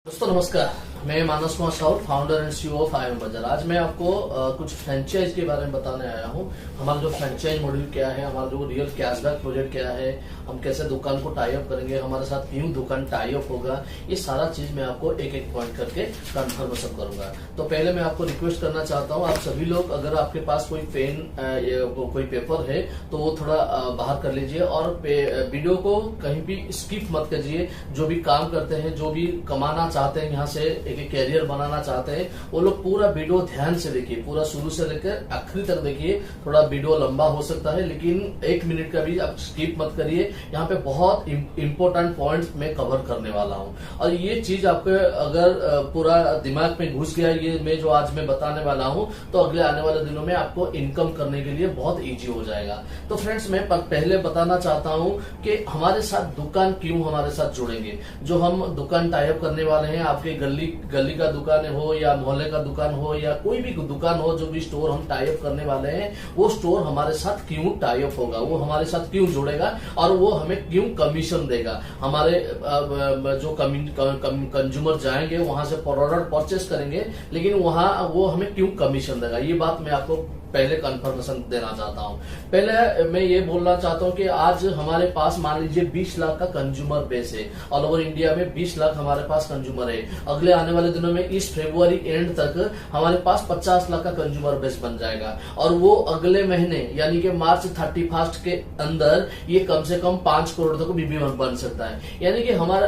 दोस्तों नमस्कार, मैं Manas Kumar Sahu, founder and CEO of I M Bazaar. आज मैं आपको कुछ फ्रेंचाइज के बारे में बताने आया हूँ। हमारा जो फ्रेंचाइज मॉडल क्या है, हमारा जो रियल कैशबैक प्रोजेक्ट क्या है, हम कैसे दुकान को टाई अप करेंगे, हमारे साथ क्यों दुकान टाई अप होगा, ये सारा चीज मैं आपको एक एक पॉइंट करके कंफर्मेशन करूंगा। तो पहले मैं आपको रिक्वेस्ट करना चाहता हूँ, आप सभी लोग अगर आपके पास कोई पेन कोई पेपर है तो वो थोड़ा बाहर कर लीजिए और वीडियो को कहीं भी स्किप मत कीजिए। जो भी काम करते हैं, जो भी कमाना चाहते हैं, यहाँ से एक कैरियर बनाना चाहते हैं, वो लोग पूरा वीडियो ध्यान से देखिए, पूरा शुरू से लेकर आखिरी तक देखिए। थोड़ा वीडियो लंबा हो सकता है लेकिन 1 मिनट का भी आप स्किप मत करिए। यहाँ पे बहुत इंपॉर्टेंट पॉइंट्स मैं कवर करने वाला हूँ और ये चीज आपके अगर पूरा दिमाग में घुस गया, ये मैं जो आज मैं बताने वाला हूँ, तो अगले आने वाले दिनों में आपको इनकम करने के लिए बहुत इजी हो जाएगा। तो फ्रेंड्स, मैं पहले बताना चाहता हूँ कि हमारे साथ दुकान क्यों हमारे साथ जुड़ेंगे। जो हम दुकान टाई अप करने वाले हैं, आपके गली का दुकान हो या मोहल्ले का दुकान हो या कोई भी दुकान हो, जो भी स्टोर हम टाई अप करने वाले हैं, वो स्टोर हमारे साथ क्यों टाई अप होगा, वो हमारे साथ क्यों जुड़ेगा और वो हमें क्यों कमीशन देगा। हमारे जो कंज्यूमर जाएंगे वहां से प्रोडक्ट परचेस करेंगे, लेकिन वहां वो हमें क्यों कमीशन देगा, ये बात मैं आपको पहले कंफर्मेशन देना चाहता हूं। पहले मैं ये बोलना चाहता हूं कि आज हमारे पास मान लीजिए 20 लाख का कंज्यूमर बेस है। ऑल ओवर इंडिया में 20 लाख हमारे पास कंज्यूमर है। अगले आने वाले दिनों में इस फरवरी एंड तक हमारे पास 50 लाख का कंज्यूमर बेस बन जाएगा और वो अगले महीने यानी कि मार्च 31 के अंदर ये कम से कम 5 करोड़ तक भी बन सकता है। यानी कि हमारा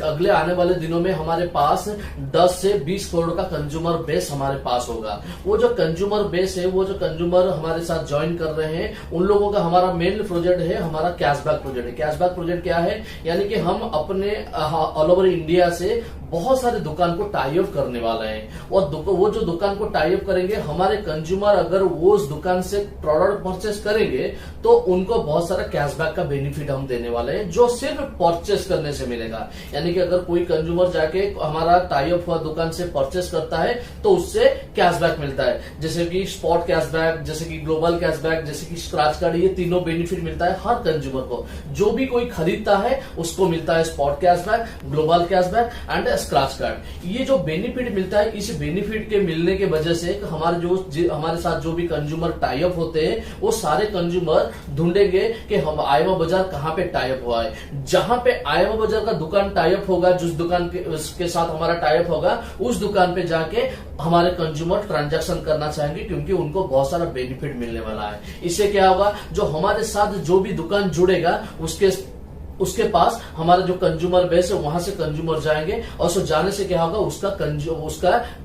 अगले आने वाले दिनों में हमारे पास 10 से 20 करोड़ का कंज्यूमर बेस हमारे पास होगा। वो जो कंज्यूमर बेस है, वो जो कंज्यूमर हमारे साथ ज्वाइन कर रहे हैं, उन लोगों का हमारा मेन प्रोजेक्ट है हमारा कैशबैक प्रोजेक्ट है। कैशबैक प्रोजेक्ट क्या है, यानी कि हम अपने ऑल ओवर इंडिया से बहुत सारे दुकान को टाई अप करने वाले हैं और वो जो दुकान को टाई अप करेंगे, हमारे कंज्यूमर अगर वो उस दुकान से प्रोडक्ट परचेस करेंगे तो उनको बहुत सारा कैशबैक का बेनिफिट हम देने वाले हैं, जो सिर्फ परचेस करने से मिलेगा। यानी कि अगर कोई कंज्यूमर जाके हमारा टाई अप हुआ दुकान से परचेस करता है तो उससे कैशबैक मिलता है, जैसे कि स्पॉट कैशबैक, जैसे कि ग्लोबल कैशबैक, जैसे कि स्क्रैच कार्ड। ये तीनों बेनिफिट मिलता है हर कंज्यूमर को। जो भी कोई खरीदता है उसको मिलता है spot cashback, global cashback and scratch card. ये जो बेनिफिट मिलता है, इस बेनिफिट के मिलने के वजह से हमारे साथ जो भी कंज्यूमर टाई अप होते हैं, वो सारे कंज्यूमर ढूंढेंगे कि हम आयमा बाजार कहाँ पे टाई अप हुआ है। जहां पे आयमा बाजार का दुकान टाई अप होगा, जिस दुकान के साथ हमारा टाई अप होगा, उस दुकान पे जाके हमारे कंज्यूमर ट्रांजैक्शन करना चाहेंगे, क्योंकि उनको बहुत सारा बेनिफिट मिलने वाला है। इससे क्या होगा, जो हमारे साथ जो भी दुकान जुड़ेगा उसके पास हमारा जो कंज्यूमर बेस है, वहां से कंज्यूमर जाएंगे और सो जाने से क्या होगा, उसका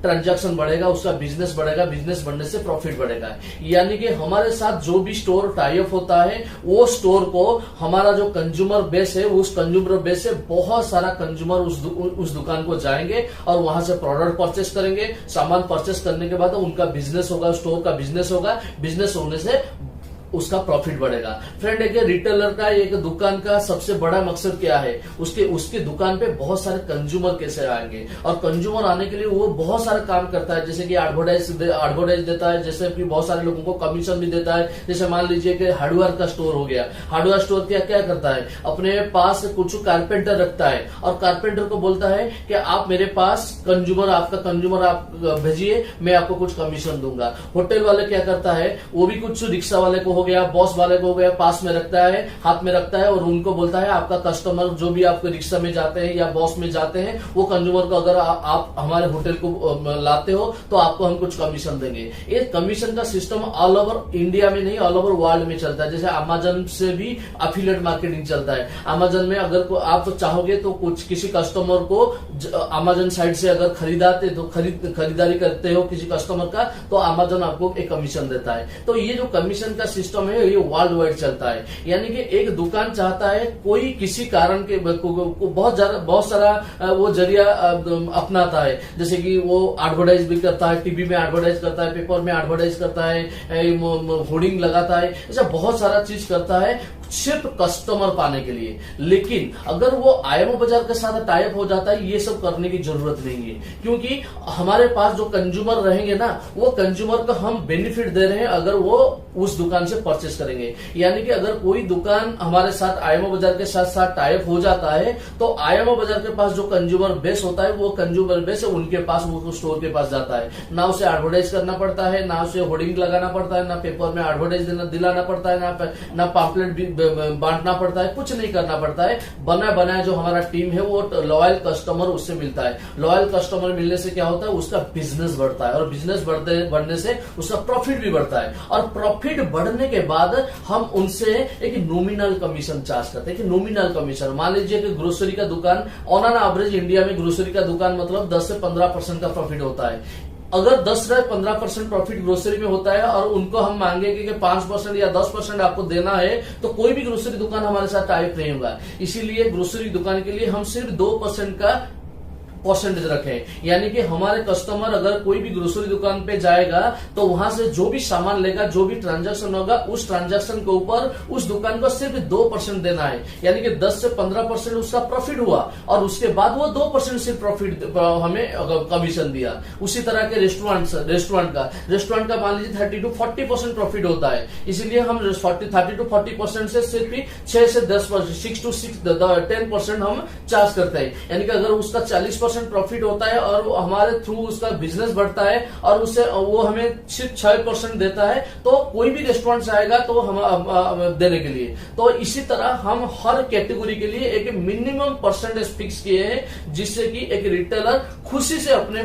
ट्रांजैक्शन बढ़ेगा, उसका बिजनेस बढ़ेगा, बिजनेस बढ़ने से प्रॉफिट बढ़ेगा। यानी कि हमारे साथ जो भी स्टोर टाई अप होता है, वो स्टोर को हमारा जो कंज्यूमर बेस है, उस कंज्यूमर बेस से बहुत सारा कंज्यूमर उस दुकान को जाएंगे और वहां से प्रोडक्ट परचेस करेंगे। सामान परचेस करने के बाद उनका बिजनेस होगा, स्टोर का बिजनेस होगा, बिजनेस होने से उसका प्रॉफिट बढ़ेगा। फ्रेंड, एक रिटेलर का, एक दुकान का सबसे बड़ा मकसद क्या है, उसके दुकान पे बहुत सारे कंज्यूमर कैसे आएंगे, और कंज्यूमर आने के लिए वो बहुत सारे काम करता है, जैसे कि एडवर्टाइज देता है, जैसे कि बहुत सारे लोगों को कमीशन भी देता है। जैसे मान लीजिए कि हार्डवेयर का स्टोर हो गया, हार्डवेयर स्टोर क्या करता है, अपने पास कुछ कारपेंटर रखता है और कारपेंटर को बोलता है कि आप मेरे पास आपका कंज्यूमर आप भेजिए, मैं आपको कुछ कमीशन दूंगा। होटल वाले क्या करता है, वो भी कुछ रिक्शा वाले को हो गया, बॉस वाले को हो गया, पास में रखता है, हाथ में रखता है और उनको बोलता है आपका कस्टमर जो भी आपके रिक्शा में जाते हैं या बॉस में जाते हैं, वो कंज्यूमर को अगर आप हमारे होटल को लाते हो तो आपको हम कुछ कमीशन देंगे। ये कमीशन का सिस्टम ऑल ओवर इंडिया में नहीं, ऑल ओवर वर्ल्ड में चलता है। जैसे अमेजन से भी एफिलिएट मार्केटिंग चलता है। अमेजन में अगर आप चाहोगे तो कुछ किसी कस्टमर को अमेजन साइट से अगर खरीदारी करते हो किसी कस्टमर का, तो अमेजन आपको एक कमीशन देता है। तो ये जो कमीशन का सिस्टम है, ये वर्ल्ड वाइड चलता है। यानी कि एक दुकान चाहता है, कोई किसी कारण के बहुत सारा वो जरिया अपनाता है, जैसे कि वो एडवर्टाइज भी करता है, टीवी में एडवर्टाइज करता है, पेपर में एडवर्टाइज करता है, होर्डिंग लगाता है, ऐसा बहुत सारा चीज करता है। सिर्फ कस्टमर पाने के लिए। लेकिन अगर वो आईएमओ बाजार के साथ टाइप हो जाता है, ये सब करने की जरूरत नहीं है, क्योंकि हमारे पास जो कंज्यूमर रहेंगे ना, वो कंज्यूमर को हम बेनिफिट दे रहे हैं अगर वो उस दुकान से परचेस करेंगे। यानी कि अगर कोई दुकान हमारे साथ आईएमओ बाजार के साथ साथ टाइप हो जाता है, तो आईएमओ बाजार के पास जो कंज्यूमर बेस होता है, वो कंज्यूमर बेस उनके पास, वो स्टोर के पास जाता है। ना उसे एडवर्टाइज करना पड़ता है, ना उसे होर्डिंग लगाना पड़ता है, ना पेपर में एडवर्टाइज दिलाना पड़ता है, ना पॉम्पलेट भी बांटना पड़ता है, कुछ नहीं करना पड़ता है। बना बनाया जो हमारा टीम है, वो लॉयल कस्टमर उससे मिलता है। लॉयल कस्टमर मिलने से क्या होता है, उसका बिजनेस बढ़ता है, और बिजनेस बढ़ने से उसका प्रॉफिट भी बढ़ता है। और प्रॉफिट बढ़ने के बाद हम उनसे एक नॉमिनल कमीशन चार्ज करते हैं, कि नॉमिनल कमीशन। मान लीजिए कि ग्रोसरी का दुकान ऑन एन एवरेज इंडिया में ग्रोसरी का दुकान मतलब 10 से 15% का प्रॉफिट होता है। अगर 10 से 15% प्रॉफिट ग्रोसरी में होता है और उनको हम मांगेंगे कि 5% या 10% आपको देना है, तो कोई भी ग्रोसरी दुकान हमारे साथ टाइप नहीं होगा। इसीलिए ग्रोसरी दुकान के लिए हम सिर्फ 2% का परसेंटेज रखें। यानी कि हमारे कस्टमर अगर कोई भी ग्रोसरी दुकान पे जाएगा, तो वहां से जो भी सामान लेगा, जो भी ट्रांजैक्शन होगा, उस ट्रांजैक्शन के ऊपर उस दुकान को सिर्फ 2% देना है। यानी कि 10 से 15% उसका प्रॉफिट हुआ, और उसके बाद वो 2% से प्रॉफिट हमें कमीशन दिया। उसी तरह के रेस्टोरेंट का मान लीजिए 30 to 40% प्रॉफिट होता है। इसीलिए हम 30 to 40% से सिर्फ 6 से 10%, 6 to 10% हम चार्ज करते हैं। यानी कि अगर उसका 40% प्रॉफिट होता है और हमारे थ्रू उसका बिजनेस बढ़ता है और उससे वो हमें सिर्फ 6% देता है, तो कोई भी रेस्टोरेंट से आएगा तो हम देने के लिए। तो इसी तरह हम हर कैटेगरी के लिए एक मिनिमम परसेंटेज फिक्स किए हैं, जिससे कि एक रिटेलर खुशी से अपने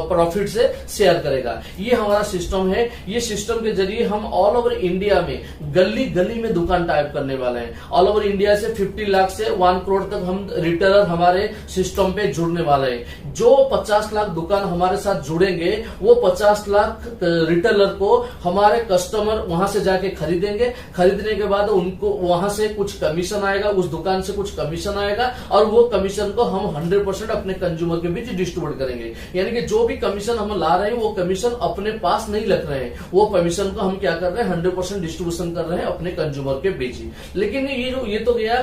प्रॉफिट से शेयर करेगा। ये हमारा सिस्टम है। ये सिस्टम के जरिए हम ऑल ओवर इंडिया में गली गली में दुकान टाइप करने वाले हैं। ऑल ओवर इंडिया से 50 लाख से 1 करोड़ तक हम रिटेलर हमारे सिस्टम पे जुड़ने वाले हैं। जो 50 लाख दुकान हमारे साथ जुड़ेंगे, वो 50 लाख रिटेलर को हमारे कस्टमर वहां से जाके खरीदेंगे। खरीदने के बाद उनको वहां से कुछ कमीशन आएगा, उस दुकान से कुछ कमीशन आएगा, और वो कमीशन को हम 100% अपने कंज्यूमर के बीच डिस्ट्रीब्यूट करेंगे। यानी कि जो भी कमीशन हम ला रहे हैं, वो कमीशन अपने पास नहीं रख रहे हैं, वो कमीशन को हम क्या कर रहे हैं, 100% डिस्ट्रीब्यूशन कर रहे हैं अपने कंज्यूमर के बीच ही। लेकिन ये तो गया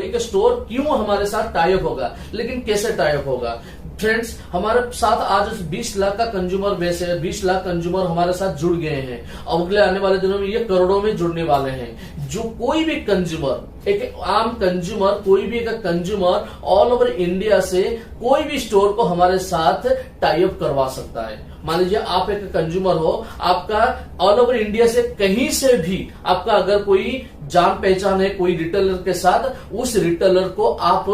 एक स्टोर क्यों हमारे साथ टाइप होगा, लेकिन कैसे टाइप होगा। फ्रेंड्स, हमारे साथ आज 20 लाख का कंज्यूमर बेस है। 20 लाख कंज्यूमर हमारे साथ जुड़ गए हैं। अगले आने वाले दिनों में ये करोड़ों में जुड़ने वाले हैं। जो कोई भी कंज्यूमर, एक आम कंज्यूमर, कोई भी एक कंज्यूमर ऑल ओवर इंडिया से कोई भी स्टोर को हमारे साथ टाई अप करवा सकता है। मान लीजिए आप एक कंज्यूमर हो, आपका ऑल ओवर इंडिया से कहीं से भी आपका अगर कोई जान पहचान है कोई रिटेलर के साथ, उस रिटेलर को आप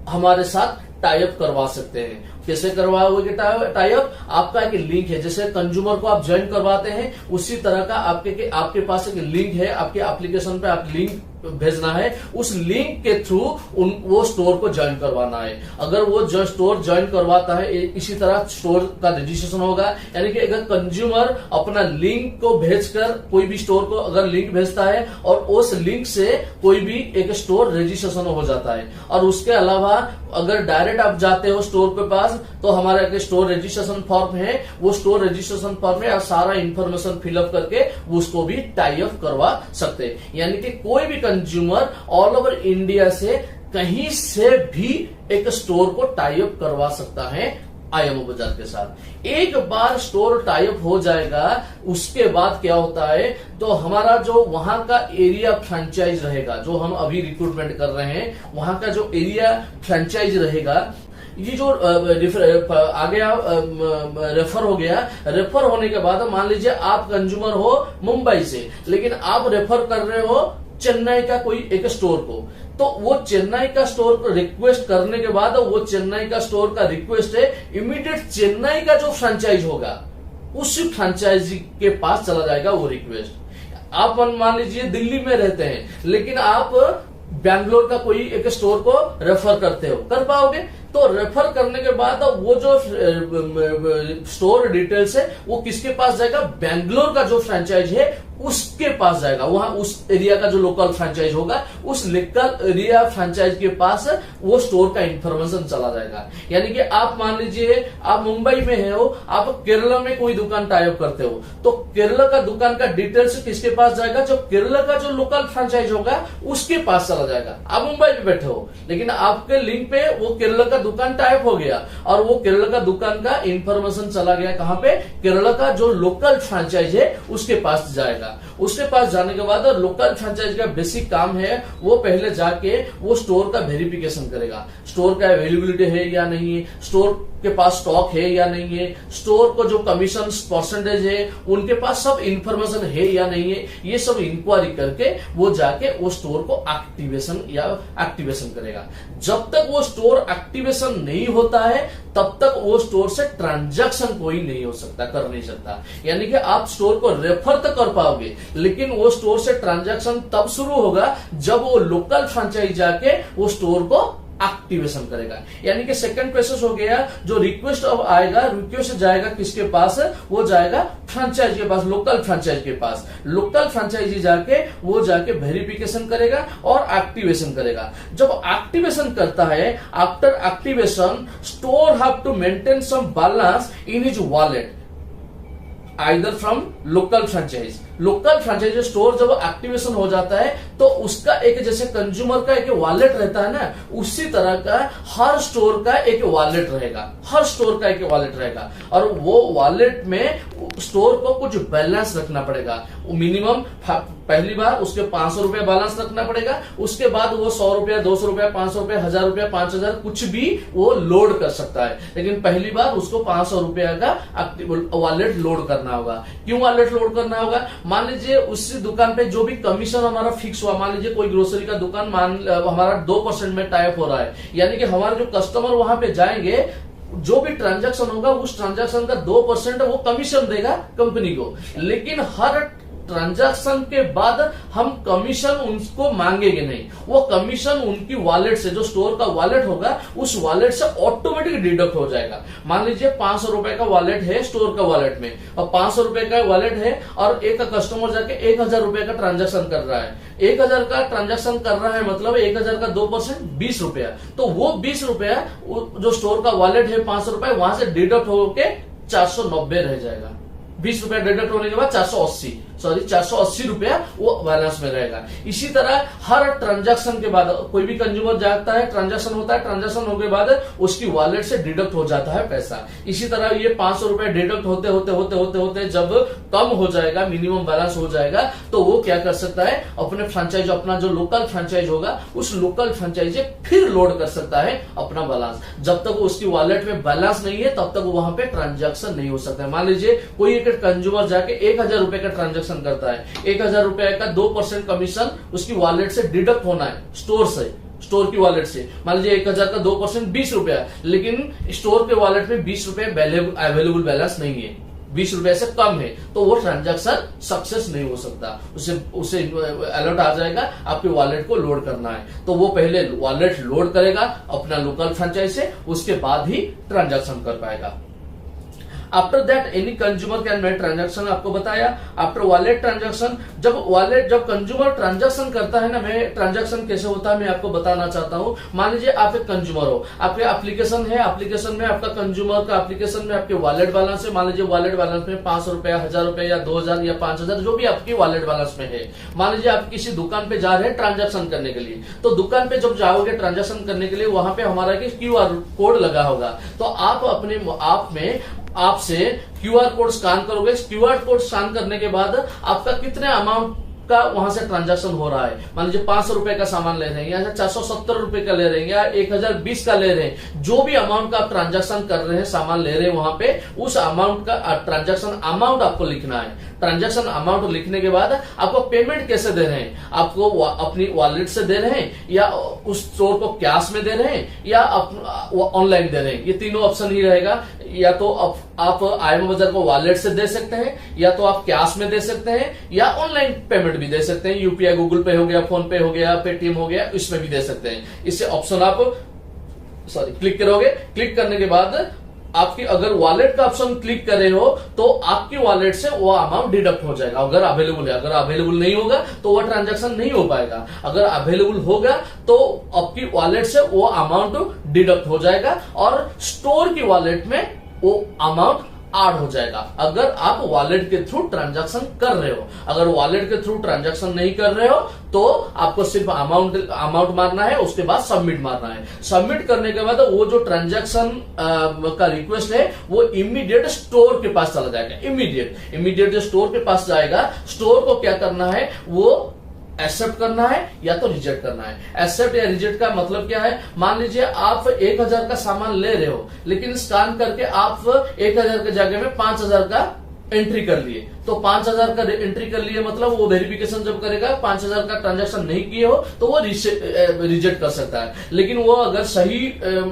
हमारे साथ टाई अप करवा सकते हैं। कैसे करवाओगे टाई अप? आपका एक लिंक है, जैसे कंज्यूमर को आप ज्वाइन करवाते हैं, उसी तरह का आपके पास एक लिंक है। आपके एप्लीकेशन पे आप लिंक भेजना है, उस लिंक के थ्रू वो स्टोर को ज्वाइन करवाना है। अगर वो जो स्टोर ज्वाइन करवाता है, इसी तरह स्टोर का रजिस्ट्रेशन होगा। यानी कि अगर कंज्यूमर अपना लिंक को भेजकर कोई भी स्टोर को अगर लिंक भेजता है, और उस लिंक से कोई भी एक स्टोर रजिस्ट्रेशन हो जाता है। और उसके अलावा अगर डायरेक्ट आप जाते हो स्टोर के पास, तो हमारा एक स्टोर रजिस्ट्रेशन फॉर्म है, वो स्टोर रजिस्ट्रेशन फॉर्म में आप सारा इंफॉर्मेशन फिलअप करके उसको भी टाई अप करवा सकते हैं। यानी कि कोई भी कंज्यूमर ऑल ओवर इंडिया से कहीं से भी एक स्टोर को टाई अप करवा सकता है आईएमओ बाजार के साथ। एक बार स्टोर टाई अप हो जाएगा, उसके बाद क्या होता है, तो हमारा जो वहां का एरिया फ्रेंचाइज रहेगा, जो हम अभी रिक्रूटमेंट कर रहे हैं, वहां का जो एरिया फ्रेंचाइज रहेगा, ये जो आ गया रेफर हो गया। रेफर होने के बाद मान लीजिए आप कंज्यूमर हो मुंबई से, लेकिन आप रेफर कर रहे हो चेन्नई का कोई एक स्टोर को, तो वो चेन्नई का स्टोर को रिक्वेस्ट करने के बाद वो चेन्नई का स्टोर का रिक्वेस्ट है, इमीडिएट चेन्नई का जो फ्रेंचाइज होगा उस फ्रेंचाइजी के पास चला जाएगा वो रिक्वेस्ट। आप मान लीजिए दिल्ली में रहते हैं, लेकिन आप बैंगलोर का कोई एक स्टोर को रेफर करते हो, कर पाओगे? तो रेफर करने के बाद वो जो स्टोर डिटेल्स है वो किसके पास जाएगा? बैंगलोर का जो फ्रेंचाइज है उसके पास जाएगा, वहां उस एरिया का जो लोकल फ्रेंचाइज होगा उस लोकल एरिया फ्रेंचाइज के पास वो स्टोर का इंफॉर्मेशन चला जाएगा। यानी कि आप मान लीजिए आप मुंबई में हो, आप केरला में कोई दुकान टाई अप करते हो, तो केरला का दुकान का डिटेल्स किसके पास जाएगा? जो केरला का जो लोकल फ्रेंचाइज होगा उसके पास चला जाएगा। आप मुंबई में बैठे हो लेकिन आपके लिंक पे वो केरला का दुकान टाई अप हो गया और वो केरला का दुकान का इंफॉर्मेशन चला गया कहां पे? केरला का जो लोकल फ्रेंचाइज है उसके पास जाएगा। उसके पास जाने के बाद लोकल फ्रेंचाइज का बेसिक काम है वो पहले जाके वो स्टोर का वेरिफिकेशन करेगा, स्टोर का अवेलेबिलिटी है या नहीं है, स्टोर के पास स्टॉक है या नहीं है, स्टोर को जो कमीशन परसेंटेज है उनके पास सब इंफॉर्मेशन है या नहीं है, ये सब इंक्वायरी करके वो जाके वो स्टोर को एक्टिवेशन करेगा। जब तक वो स्टोर एक्टिवेशन नहीं होता है तब तक वो स्टोर से ट्रांजैक्शन कोई नहीं हो सकता, कर नहीं सकता। यानी कि आप स्टोर को रेफर तो कर पाओगे लेकिन वो स्टोर से ट्रांजैक्शन तब शुरू होगा जब वो लोकल फ्रेंचाइज जाके वो स्टोर को एक्टिवेशन करेगा। यानी कि सेकंड प्रोसेस हो गया, जो रिक्वेस्ट अब आएगा, रिक्वेस्ट जाएगा किसके पास? वो जाएगा फ्रेंचाइज के पास, लोकल फ्रेंचाइज के पास। लोकल फ्रेंचाइजी जाके वो जाके वेरिफिकेशन करेगा और एक्टिवेशन करेगा। जब एक्टिवेशन करता है, after activation store have to maintain some balance in his wallet either from local franchise. Local franchisee store जब एक्टिवेशन हो जाता है तो उसका एक, जैसे कंज्यूमर का एक वॉलेट रहता है ना, उसी तरह का हर स्टोर का एक वॉलेट रहेगा, हर स्टोर का एक वॉलेट रहेगा और वो वॉलेट में स्टोर को कुछ बैलेंस रखना पड़ेगा। मिनिमम पहली बार उसके 500 रुपया बैलेंस रखना पड़ेगा, उसके बाद वो 100 रुपया, 200 रुपया, 500 रुपया, 1000 रुपया, 5000 कुछ भी वो लोड कर सकता है। लेकिन पहली बार उसको 500 रुपया का वॉलेट लोड करना होगा। क्यों वॉलेट लोड करना होगा? मान लीजिए उसी दुकान पे जो भी कमीशन हमारा फिक्स हुआ, मान लीजिए कोई ग्रोसरी का दुकान हमारा 2% में टाई अप हो रहा है, यानी कि हमारे जो कस्टमर वहां पे जाएंगे जो भी ट्रांजैक्शन होगा उस ट्रांजैक्शन का 2% वो कमीशन देगा कंपनी को। लेकिन हर ट्रांजैक्शन के बाद हम कमीशन उनको मांगेंगे नहीं, वो कमीशन उनकी वॉलेट से, जो स्टोर का वॉलेट होगा उस वॉलेट से ऑटोमेटिक डिडक्ट हो जाएगा। मान लीजिए 500 रुपए का वॉलेट है स्टोर का वॉलेट में और 500 रुपए का वॉलेट है और एक कस्टमर जाके 1000 रुपए का ट्रांजैक्शन कर रहा है। 1000 का ट्रांजैक्शन कर रहा है मतलब 1000 का 2% 20 रुपया, तो वो 20 रुपया जो स्टोर का वॉलेट है 500 रुपए वहां से डिडक्ट होके 490 रह जाएगा। 20 रुपया डिडक्ट होने के बाद 480 रुपया वो बैलेंस में रहेगा। इसी तरह हर ट्रांजैक्शन के बाद कोई भी कंज्यूमर जाता है, ट्रांजैक्शन होता है, ट्रांजैक्शन होने के बाद उसकी वॉलेट से डिडक्ट हो जाता है पैसा। इसी तरह ये 500 रुपया डिडक्ट होते होते होते होते होते जब कम हो जाएगा, मिनिमम बैलेंस हो जाएगा, तो वो क्या कर सकता है? अपने फ्रेंचाइज, अपना जो लोकल फ्रेंचाइज होगा उस लोकल फ्रेंचाइज फिर लोड कर सकता है अपना बैलेंस। जब तक उसकी वॉलेट में बैलेंस नहीं है तब तक वहां पे ट्रांजैक्शन नहीं हो सकता है। मान लीजिए कोई एक कंज्यूमर जाके 1000 रुपए का ट्रांजैक्शन करता है, 1000 रुपए का 2% कमीशन उसकी वॉलेट से डिडक्ट होना है स्टोर से, स्टोर की वॉलेट से। मान लीजिए 1000 का 2% 20 रुपया, लेकिन स्टोर के वॉलेट में 20 रुपए अवेलेबल बैलेंस नहीं है, 20 रुपए से कम है, तो वो ट्रांजैक्शन सक्सेस नहीं हो सकता। उसे अलर्ट आ जाएगा आपके वॉलेट को लोड करना है, तो वो पहले वॉलेट लोड करेगा अपना लोकल फ्रेंचाइज से, उसके बाद ही ट्रांजैक्शन कर पाएगा। After that any consumer can make transaction, आपको बताया। आफ्टर वॉलेट ट्रांजैक्शन, जब कंज्यूमर ट्रांजैक्शन करता है ना, मैं ट्रांजैक्शन कैसे होता है मैं आपको बताना चाहता हूं। मान लीजिए आप एक कंज्यूमर हो, आपके एप्लीकेशन है, एप्लीकेशन में आपका कंज्यूमर का एप्लीकेशन में आपके वॉलेट बैलेंस है। मान लीजिए वॉलेट बैलेंस में 500 रुपया, 1000 रुपया या 2000 या 5000 जो भी आपकी वॉलेट बैलेंस में है। मान लीजिए आप किसी दुकान पे जा रहे हैं ट्रांजैक्शन करने के लिए, तो दुकान पे जब जाओगे ट्रांजैक्शन करने के लिए वहां पे हमारा क्यूआर कोड लगा होगा, तो आप अपने आप में आपसे क्यूआर कोड स्कैन करोगे। क्यूआर कोड स्कैन करने के बाद आपका कितने अमाउंट का वहां से ट्रांजैक्शन हो रहा है, मान लीजिए 500 रुपए का सामान ले रहे हैं या 470 रुपए का ले रहे हैं या 1020 का ले रहे हैं, जो भी अमाउंट का आप ट्रांजैक्शन कर रहे हैं, सामान ले रहे हैं, वहां पे उस अमाउंट का ट्रांजैक्शन अमाउंट आपको लिखना है। ट्रांजैक्शन अमाउंट लिखने के बाद आपको पेमेंट कैसे दे रहे हैं, आपको अपनी वॉलेट से दे रहे हैं या उस स्टोर को कैश में दे रहे हैं या ऑनलाइन दे रहे हैं, ये तीनों ऑप्शन ही रहेगा। या तो आप IMO बाजार को वॉलेट से दे सकते हैं, या तो आप कैश में दे सकते हैं, या ऑनलाइन पेमेंट भी दे सकते हैं, यूपीआई, गूगल पे हो गया, फोन पे हो गया, पेटीएम हो गया, इसमें भी दे सकते हैं। इससे ऑप्शन आप क्लिक करोगे। क्लिक करने के बाद आपकी अगर वॉलेट का ऑप्शन क्लिक कर रहे हो तो आपकी वॉलेट से वो अमाउंट डिडक्ट हो जाएगा, अगर अवेलेबल है। अगर अवेलेबल नहीं होगा तो वो ट्रांजैक्शन नहीं हो पाएगा। अगर अवेलेबल होगा तो आपकी वॉलेट से वो अमाउंट डिडक्ट हो जाएगा और स्टोर की वॉलेट में वो अमाउंट ऐड हो जाएगा, अगर आप वॉलेट के थ्रू ट्रांजैक्शन कर रहे हो। अगर वॉलेट के थ्रू ट्रांजैक्शन नहीं कर रहे हो तो आपको सिर्फ अमाउंट मारना है, उसके बाद सबमिट मारना है। सबमिट करने के बाद वो जो ट्रांजैक्शन का रिक्वेस्ट है वो इमीडिएट स्टोर के पास चला जाएगा। इमीडिएट जो स्टोर के पास जाएगा, स्टोर को क्या करना है, वो एक्सेप्ट करना है या तो रिजेक्ट करना है। एक्सेप्ट या रिजेक्ट का मतलब क्या है, मान लीजिए आप 1000 का सामान ले रहे हो, लेकिन स्कैन करके आप 1000 के जगह में 5000 का एंट्री कर लिए, तो 5000 का एंट्री कर लिए मतलब वो वेरिफिकेशन जब करेगा 5000 का ट्रांजैक्शन नहीं किए हो तो वो रिजेक्ट कर सकता है। लेकिन वो अगर सही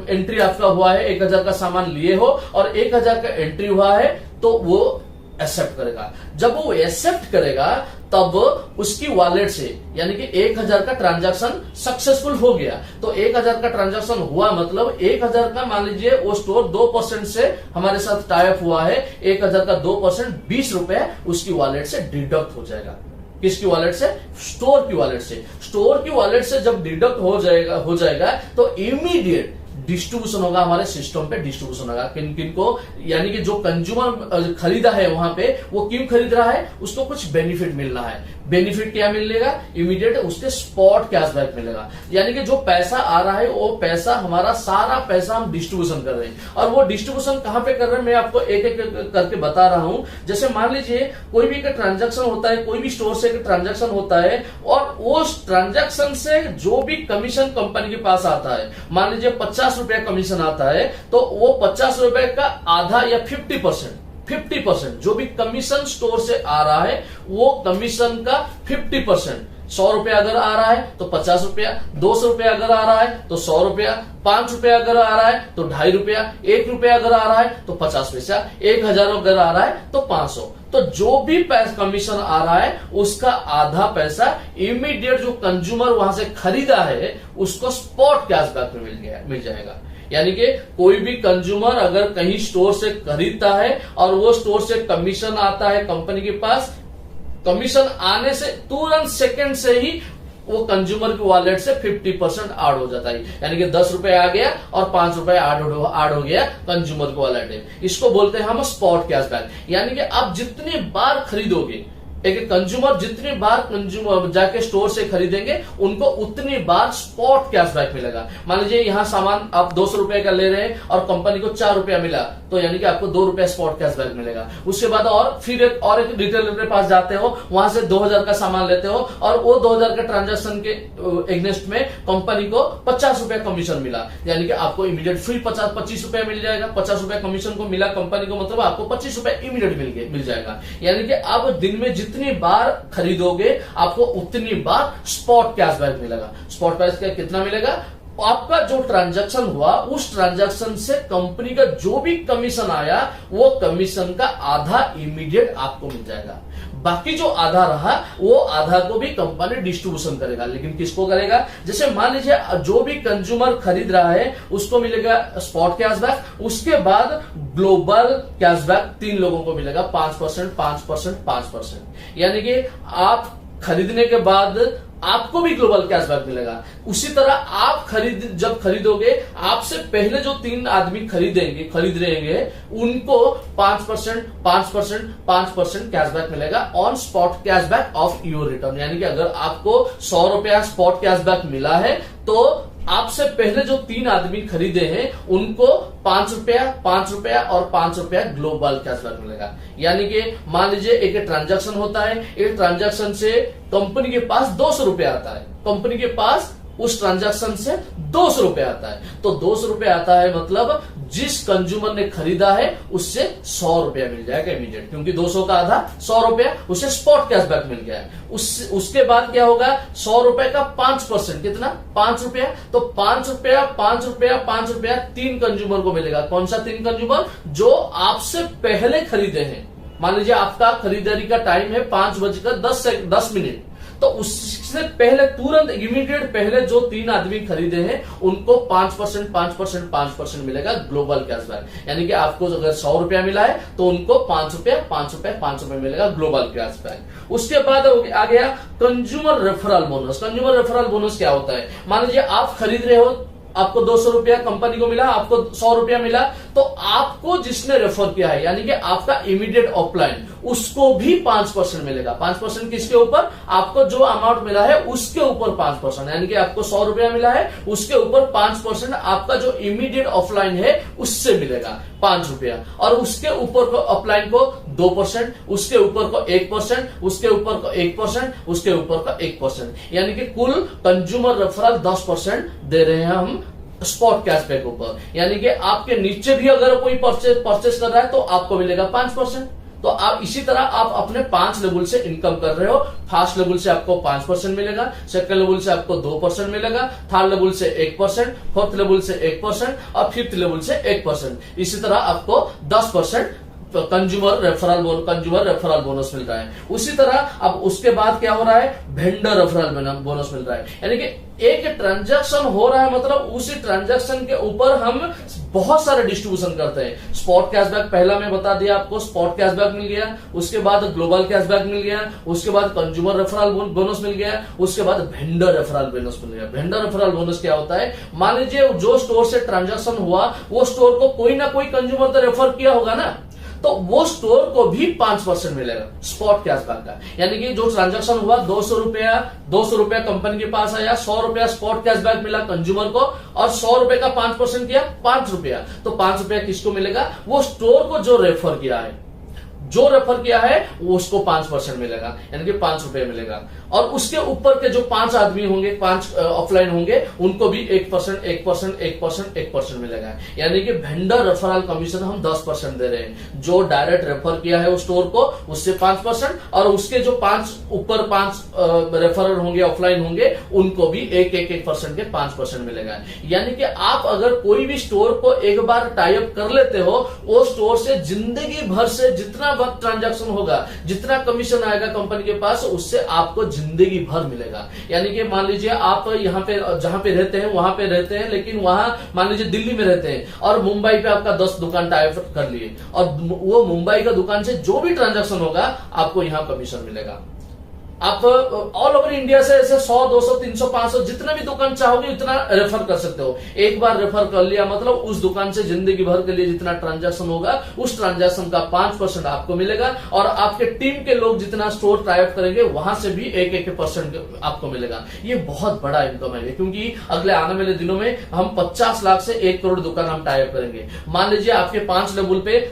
एंट्री आपका हुआ है, 1000 का सामान लिए हो और 1000 का एंट्री हुआ है तो वो एक्सेप्ट करेगा। जब वो एक्सेप्ट करेगा तब उसकी वॉलेट से, यानी कि 1000 का ट्रांजैक्शन सक्सेसफुल हो गया। तो 1000 का ट्रांजैक्शन हुआ मतलब 1000 का, मान लीजिए वो स्टोर 2% से हमारे साथ टाई अप हुआ है, 1000 का 2% 20 रुपए उसकी वॉलेट से डिडक्ट हो जाएगा। किसकी वॉलेट से? स्टोर की वॉलेट से। स्टोर की वॉलेट से जब डिडक्ट हो जाएगा तो इमीडिएट डिस्ट्रीब्यूशन होगा, हमारे सिस्टम पे डिस्ट्रीब्यूशन होगा। किन किन को, यानी कि जो कंज्यूमर खरीदा है वहां पे, वो क्यों खरीद रहा है, उसको कुछ बेनिफिट मिलना है। बेनिफिट क्या मिलेगा? इमीडिएट उसके स्पॉट कैशबैक मिलेगा। यानी कि जो पैसा आ रहा है वो पैसा, हमारा सारा पैसा हम डिस्ट्रीब्यूशन कर रहे हैं। और वो डिस्ट्रीब्यूशन कहां पे कर रहे हैं मैं आपको एक एक करके बता रहा हूं। जैसे मान लीजिए कोई भी एक ट्रांजैक्शन होता है, कोई भी स्टोर से एक ट्रांजैक्शन होता है और उस ट्रांजैक्शन से जो भी कमीशन कंपनी के पास आता है, मान लीजिए 50 रुपया कमीशन आता है, तो वो 50 रुपए का आधा या 50% जो भी कमीशन स्टोर से आ रहा है वो कमीशन का 50%, 100 रुपया अगर आ रहा है तो 50 रुपया, 200 रुपया अगर आ रहा है तो 100 रुपया, 5 रुपया अगर आ रहा है तो 2.5 रुपया, 1 रुपया अगर आ रहा है तो 50 पैसा, 1000 अगर आ रहा है तो 500। तो जो भी पैसा कमीशन आ रहा है उसका आधा पैसा इमीडिएट जो कंज्यूमर वहां से खरीदा है उसको स्पॉट कैशबैक में मिल जाएगा। यानी कि कोई भी कंज्यूमर अगर कहीं स्टोर से खरीदता है और वो स्टोर से कमीशन आता है कंपनी के पास, कमीशन आने से तुरंत सेकंड से ही वो कंज्यूमर की वॉलेट से 50% ऐड हो जाता है। यानी कि 10 रुपए आ गया और 5 रुपए ऐड हो गया कंज्यूमर की वॉलेट में। इसको बोलते हैं हम स्पॉट कैशबैक। यानी कि आप जितनी बार खरीदोगे, एक कंज्यूमर जितनी बार कंज्यूमर जाके स्टोर से खरीदेंगे उनको उतनी बार स्पॉट कैशबैक मिलेगा। मान लीजिए यहां सामान आप 200 रुपए का ले रहे हैं और कंपनी को 4 रुपया मिला, तो यानी कि आपको 2 रुपया स्पॉट कैशबैक मिलेगा। उसके बाद और फिर एक रिटेलर के पास जाते हो, वहां से 2000 का सामान लेते हो और वो 2000 के ट्रांजैक्शन के एग्नेस्ट में कंपनी को 50 रुपया कमीशन मिला, यानी कि आपको इमीडिएट फ्री 25 रुपया मिल जाएगा। 50 रुपया कमीशन को मिला कंपनी को, मतलब आपको 25 रुपया इमीडिएट मिल जाएगा। यानी कि आप दिन में जितनी बार खरीदोगे आपको उतनी बार स्पॉट कैशबैक मिलेगा। स्पॉट कैशबैक कितना मिलेगा? आपका जो ट्रांजैक्शन हुआ उस ट्रांजैक्शन से कंपनी का जो भी कमीशन आया वो कमीशन का आधा इमीडिएट आपको मिल जाएगा। बाकी जो आधा रहा वो आधा को भी कंपनी डिस्ट्रीब्यूशन करेगा। लेकिन किसको करेगा? जैसे मान लीजिए जो भी कंज्यूमर खरीद रहा है उसको मिलेगा स्पॉट कैशबैक, उसके बाद ग्लोबल कैशबैक 3 लोगों को मिलेगा 5%, 5%, 5%। यानी कि आप खरीदने के बाद आपको भी ग्लोबल कैशबैक मिलेगा। उसी तरह आप जब खरीदोगे, आपसे पहले जो 3 आदमी खरीद रहेंगे उनको 5%, 5%, 5% कैशबैक मिलेगा on spot cashback of your return. यानी कि अगर आपको 100 रुपया स्पॉट कैशबैक मिला है तो आपसे पहले जो 3 आदमी खरीदे हैं उनको 5 रुपया, 5 रुपया और 5 रुपया ग्लोबल कैशबैक मिलेगा। यानी कि मान लीजिए एक ट्रांजैक्शन होता है, एक ट्रांजैक्शन से कंपनी के पास 200 रुपया आता है, कंपनी के पास उस ट्रांजैक्शन से 200 रुपया आता है। तो 200 रुपया आता है मतलब जिस कंज्यूमर ने खरीदा है उससे 100 रुपया मिल जाएगा इमीडिएट, क्योंकि 200 का आधा 100 रुपया, उसे स्पॉट कैशबैक मिल गया है। उसके बाद क्या होगा? 100 रुपए का 5%, कितना? 5 रुपया। तो 5 रुपया, 5 रुपया, 5 रुपया 3 कंज्यूमर को मिलेगा। कौन सा 3 कंज्यूमर? जो आपसे पहले खरीदे हैं। मान लीजिए आपका खरीदारी का टाइम है 5:10, तो तो उससे पहले तुरंत इमीडिएट पहले जो 3 आदमी खरीदे हैं उनको 5% 5% 5% मिलेगा ग्लोबल कैशबैक। यानी कि आपको अगर 100 रुपया मिला है तो उनको 5 रुपया 5 रुपया 5 रुपया मिलेगा ग्लोबल कैशबैक। उसके बाद आ गया consumer referral bonus. Consumer referral bonus क्या होता है? मान लीजिए आप खरीद रहे हो, आपको 200 रुपया कंपनी को मिला, आपको 100 रुपया मिला, तो आपको जिसने रेफर किया है यानी कि आपका इमीडिएट ऑफलाइन उसको भी 5% मिलेगा। 5% किसके ऊपर? आपको जो अमाउंट मिला है उसके ऊपर 5%, यानी कि आपको 100 रुपया मिला है उसके ऊपर 5% आपका जो इमीडिएट ऑफलाइन है उससे मिलेगा 5 रुपया, और उसके ऊपर को ऑफलाइन को 2%, उसके ऊपर को 1%, उसके ऊपर को 1%, उसके ऊपर को 1%, यानी कि कुल कंज्यूमर रेफरल 10% दे रहे हैं हम स्पॉट कैशबैक ऊपर। यानी कि आपके नीचे भी अगर कोई परचेस कर रहा है तो आपको मिलेगा 5%। तो आप इसी तरह आप अपने 5 लेवल से इनकम कर रहे हो। फर्स्ट लेवल से आपको 5% मिलेगा, सेकंड लेवल से आपको 2% मिलेगा, थर्ड लेवल से 1%, फोर्थ लेवल से 1% और फिफ्थ लेवल से 1%। इसी तरह आपको 10% कंज्यूमर रेफरल बोनस मिल रहा है। उसी तरह अब उसके बाद क्या हो रहा है? वेंडर रेफरल बोनस मिल रहा है। यानी कि एक ट्रांजैक्शन हो रहा है, मतलब उसी ट्रांजैक्शन के ऊपर हम बहुत सारे डिस्ट्रीब्यूशन करते हैं। स्पॉट कैशबैक पहला मैं बता दिया आपको, स्पॉट कैशबैक मिल गया, उसके बाद ग्लोबल कैशबैक मिल गया, उसके बाद कंज्यूमर रेफरल बोनस मिल गया, उसके बाद वेंडर रेफरल बोनस मिल गया। वेंडर रेफरल बोनस क्या होता है? मान लीजिए जो स्टोर से ट्रांजैक्शन हुआ वो स्टोर को कोई ना कोई कंज्यूमर तो रेफर किया होगा ना, तो वो स्टोर को भी 5% मिलेगा स्पॉट कैशबैक का। यानी कि जो ट्रांजैक्शन हुआ 200 रुपया कंपनी के पास आया, 100 रुपया स्पॉट कैशबैक मिला कंज्यूमर को, और 100 रुपए का 5% किया 5 रुपया, तो 5 रुपया किसको मिलेगा? वो स्टोर को जो रेफर किया है, जो रेफर किया है वो उसको 5% मिलेगा, यानी कि 5 रुपए मिलेगा। और उसके ऊपर के जो 5 आदमी होंगे, 5 ऑफलाइन होंगे, उनको भी 1% 1% 1% 1% मिलेगा। यानी कि वेंडर रेफरल कमीशन हम 10% दे रहे हैं। जो डायरेक्ट रेफर किया है उस स्टोर को उससे 5%, और उसके जो 5 ऊपर 5 रेफरल होंगे ऑफलाइन होंगे उनको भी 1% के 5% मिलेगा। यानी कि आप अगर कोई भी स्टोर को एक बार टाई अप कर लेते हो, वो स्टोर से जिंदगी भर से जितना वक्त ट्रांजैक्शन होगा, जितना कमीशन आएगा कंपनी के पास, उससे आपको जिंदगी भर मिलेगा। यानी कि मान लीजिए आप यहाँ पे जहां पे रहते हैं वहां पे रहते हैं, लेकिन वहां मान लीजिए दिल्ली में रहते हैं और मुंबई पे आपका 10 दुकान टाई अप कर लिए, और वो मुंबई का दुकान से जो भी ट्रांजैक्शन होगा आपको यहाँ कमीशन मिलेगा। आप ऑल ओवर इंडिया से ऐसे 100 200 300 500 जितना भी दुकान चाहोगे उतना रेफर कर सकते हो। एक बार रेफर कर लिया मतलब उस दुकान से जिंदगी भर के लिए जितना ट्रांजैक्शन होगा उस ट्रांजैक्शन का 5% आपको मिलेगा, और आपके टीम के लोग जितना स्टोर टाई अप करेंगे वहां से भी 1% आपको मिलेगा। ये बहुत बड़ा इनकम है, क्योंकि अगले आने वाले दिनों में हम 50 लाख से 1 करोड़ दुकान हम टाई अप करेंगे। मान लीजिए आपके 5 लेवल पे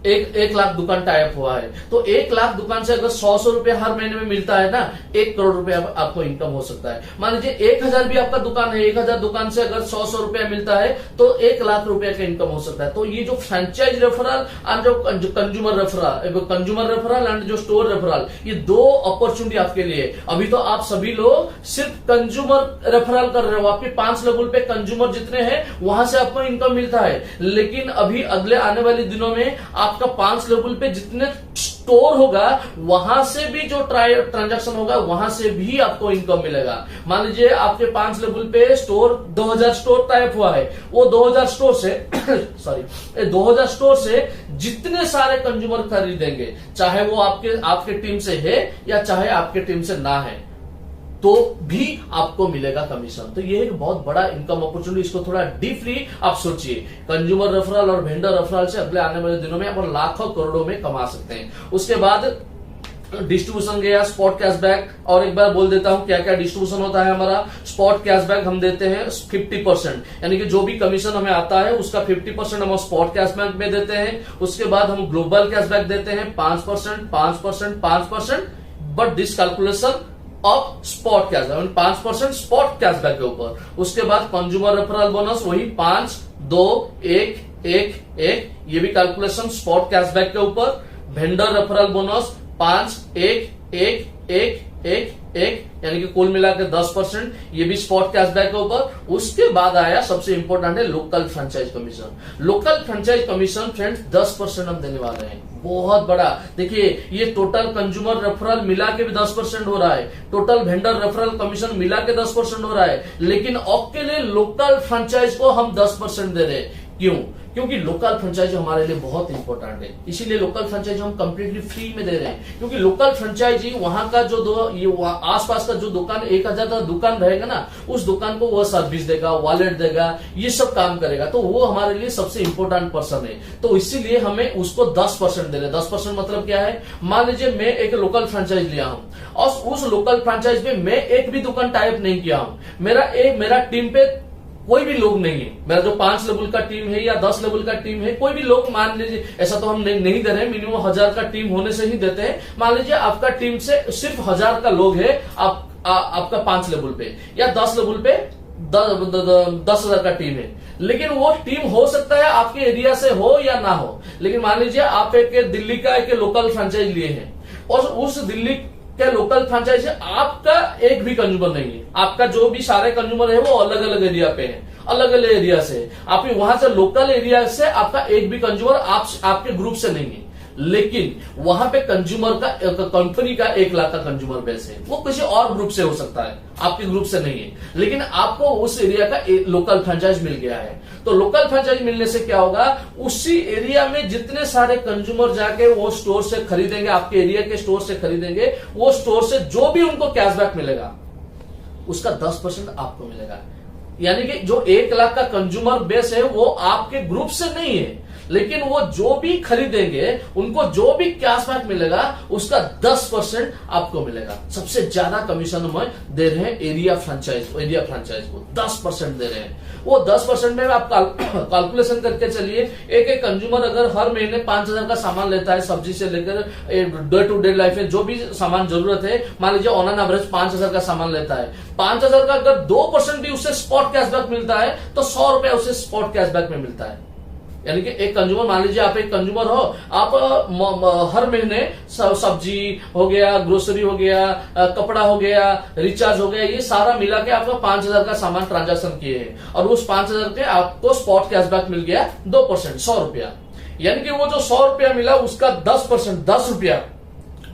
1 लाख दुकान टाई अप हुआ है, तो 1 लाख दुकान से अगर 100 रुपए हर महीने में मिलता है ना, 1 करोड़ रुपए आपको इनकम हो सकता है। मान लीजिए 1000 भी आपका दुकान है, 1000 दुकान से अगर 100 रुपया मिलता है तो 1 लाख रुपया का इनकम हो सकता है। तो ये जो फ्रेंचाइज रेफरल एंड जो कंज्यूमर रेफरल एंड जो स्टोर रेफरल, ये 2 अपॉर्चुनिटी आपके लिए। अभी तो आप सभी लोग सिर्फ कंज्यूमर रेफरल कर रहे हो, आपके 5 लेवल पे कंज्यूमर जितने हैं वहां से आपको इनकम मिलता है, लेकिन अभी अगले आने वाले दिनों में आपका 5 लेवल पे जितने स्टोर होगा वहां से भी जो ट्रांजैक्शन होगा वहां से भी आपको इनकम मिलेगा। मान लीजिए आपके 5 लेवल पे स्टोर 2000 स्टोर टाइप हुआ है, वो 2000 स्टोर से 2000 स्टोर से जितने सारे कंज्यूमर खरीदेंगे, चाहे वो आपके टीम से है या चाहे आपके टीम से ना है, तो भी आपको मिलेगा कमीशन। तो ये एक बहुत बड़ा इनकम अपॉर्चुनिटी। इसको थोड़ा डीपली आप सोचिए। कंज्यूमर रेफरल और वेंडर रेफरल से अगले आने वाले दिनों में आप लाखों करोड़ों में कमा सकते हैं। उसके बाद डिस्ट्रीब्यूशन गया स्पॉट कैशबैक, और एक बार बोल देता हूं क्या क्या डिस्ट्रीब्यूशन होता है हमारा। स्पॉट कैशबैक हम देते हैं 50%, यानी कि जो भी कमीशन हमें आता है उसका 50% हम स्पॉट कैशबैक में देते हैं। उसके बाद हम ग्लोबल कैशबैक देते हैं 5%, 5%, 5%, but this calculation of spot cashback 5% spot cashback के ऊपर। उसके बाद कंज्यूमर रेफरल बोनस वही 5 2 1 1 1, ये भी कैलकुलेशन स्पॉट कैशबैक के ऊपर। वेंडर रेफरल बोनस 5 1 1 1 1 एक, यानी कि कुल मिला के 10%, ये भी स्पॉट कैशबैक के ऊपर। उसके बाद आया सबसे इंपॉर्टेंट है local franchise commission. Local franchise commission friends 10% हम देने वाले हैं, बहुत बड़ा। देखिए ये टोटल कंज्यूमर रेफरल मिला के भी 10% हो रहा है, टोटल वेंडर रेफरल कमीशन मिला के 10% हो रहा है, लेकिन आपके लिए लोकल फ्रेंचाइज को हम 10% दे रहे हैं। क्यों? क्योंकि लोकल फ्रेंचाइज हमारे लिए बहुत इंपॉर्टेंट है, इसीलिए लोकल फ्रेंचाइज हम कंप्लीटली फ्री में दे रहे हैं। क्योंकि लोकल फ्रेंचाइजी वहां का जो आसपास का जो दुकान 1000 का दुकान रहेगा ना, उस दुकान को वह सर्विस देगा, वॉलेट देगा, ये सब काम करेगा, तो वो हमारे लिए सबसे इंपॉर्टेंट पर्सन है। तो इसीलिए हमें उसको 10% दे रहे हैं। 10% मतलब क्या है? मान लीजिए मैं एक लोकल फ्रेंचाइज लिया हूं और उस लोकल फ्रेंचाइज में मैं एक भी दुकान टाइप नहीं किया हूं, मेरा टीम पे कोई भी लोग नहीं है, मेरा जो 5 लेवल का टीम है या 10 लेवल का टीम है, कोई भी लोग, मान लीजिए ऐसा तो हम नहीं दे रहे हैं, मिनिमम 1000 का टीम होने से ही देते हैं। मान लीजिए आपका टीम से सिर्फ 1000 का लोग है, आपका 5 लेवल पे या 10 लेवल पे 10,000 का टीम है, लेकिन वो टीम हो सकता है आपके एरिया से हो या ना हो। लेकिन मान लीजिए आप एक दिल्ली का एक लोकल फ्रेंचाइज लिए हैं और उस दिल्ली क्या लोकल फ्रेंचाइज है, आपका एक भी कंज्यूमर नहीं है, आपका जो भी सारे कंज्यूमर है वो अलग अलग एरिया पे है, अलग अलग एरिया से, आप वहां से लोकल एरिया से आपका एक भी कंज्यूमर आपके ग्रुप से नहीं है, लेकिन वहां पे कंज्यूमर का कंपनी का 1 लाख का कंज्यूमर बेस है, वो किसी और ग्रुप से हो सकता है, आपके ग्रुप से नहीं है, लेकिन आपको उस एरिया का लोकल फ्रेंचाइज मिल गया है। तो लोकल फ्रेंचाइज मिलने से क्या होगा, उसी एरिया में जितने सारे कंज्यूमर जाके वो स्टोर से खरीदेंगे, आपके एरिया के स्टोर से खरीदेंगे, वो स्टोर से जो भी उनको कैशबैक मिलेगा उसका 10% आपको मिलेगा। यानी कि जो 1 लाख का कंज्यूमर बेस है वो आपके ग्रुप से नहीं है, लेकिन वो जो भी खरीदेंगे उनको जो भी कैशबैक मिलेगा उसका 10% आपको मिलेगा। सबसे ज्यादा कमीशन हम दे रहे हैं एरिया फ्रेंचाइज को 10% दे रहे हैं। वो 10% में आप कैलकुलेशन करके चलिए, एक कंज्यूमर अगर हर महीने 5000 का सामान लेता है, सब्जी से लेकर डे टू डे लाइफ में जो भी सामान जरूरत है, मान लीजिए ऑन एन एवरेज 5000 का सामान लेता है, 5000 का अगर 2% भी उससे स्पॉट कैशबैक मिलता है तो 100 रुपया उसे स्पॉट कैशबैक में मिलता है। यानी कि एक कंज्यूमर, मान लीजिए आप एक कंज्यूमर हो, आप हर महीने सब्जी हो गया, ग्रोसरी हो गया, कपड़ा हो गया, रिचार्ज हो गया, ये सारा मिला के आपका 5000 का सामान ट्रांजैक्शन किए हैं और उस 5000 के आपको स्पॉट कैशबैक मिल गया 2%, 100 रुपया। यानी कि वो जो 100 रुपया मिला उसका 10%, 10 रुपया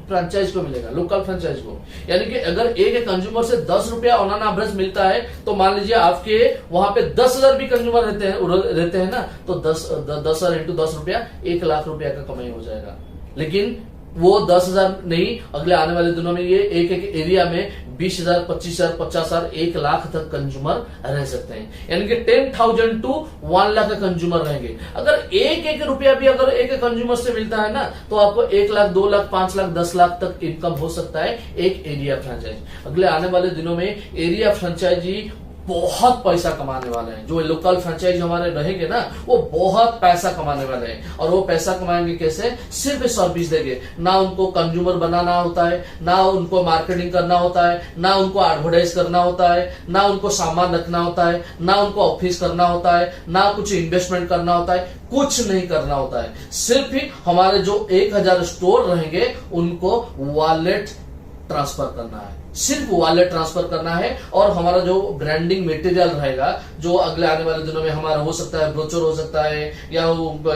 फ्रेंचाइज को मिलेगा, लोकल फ्रेंचाइज को। यानी कि अगर एक कंज्यूमर से 10 रुपया ऑन एन एवरेज मिलता है, तो मान लीजिए आपके वहां पे 10,000 भी कंज्यूमर रहते हैं ना, तो 10,000 इंटू 10 रुपया 1 लाख रुपया का कमाई हो जाएगा। लेकिन वो 10,000 नहीं, अगले आने वाले दिनों में ये एक एरिया में 20,000, 25,000, 50,000, 1 लाख तक कंज्यूमर रह सकते हैं। यानी कि 10,000 टू 1 लाख का कंज्यूमर रहेंगे। अगर एक रुपया भी अगर एक कंज्यूमर से मिलता है ना, तो आपको 1 लाख, 2 लाख, 5 लाख, 10 लाख तक इनकम हो सकता है एक एरिया फ्रेंचाइज। अगले आने वाले दिनों में एरिया फ्रेंचाइजी बहुत पैसा कमाने वाले हैं। जो लोकल फ्रेंचाइज हमारे रहेंगे ना, वो बहुत पैसा कमाने वाले हैं। और वो पैसा कमाएंगे कैसे? सिर्फ सर्विस देंगे, ना उनको कंज्यूमर बनाना होता है, ना उनको मार्केटिंग करना होता है, ना उनको एडवर्टाइज करना होता है, ना उनको सामान रखना होता है, ना उनको ऑफिस करना होता है, ना कुछ इन्वेस्टमेंट करना होता है, कुछ नहीं करना होता है। सिर्फ ही हमारे जो 1000 स्टोर रहेंगे उनको वॉलेट ट्रांसफर करना है, सिर्फ वॉलेट ट्रांसफर करना है। और हमारा जो ब्रांडिंग मटेरियल रहेगा, जो अगले आने वाले दिनों में हमारा हो सकता है, ब्रोचर हो सकता है या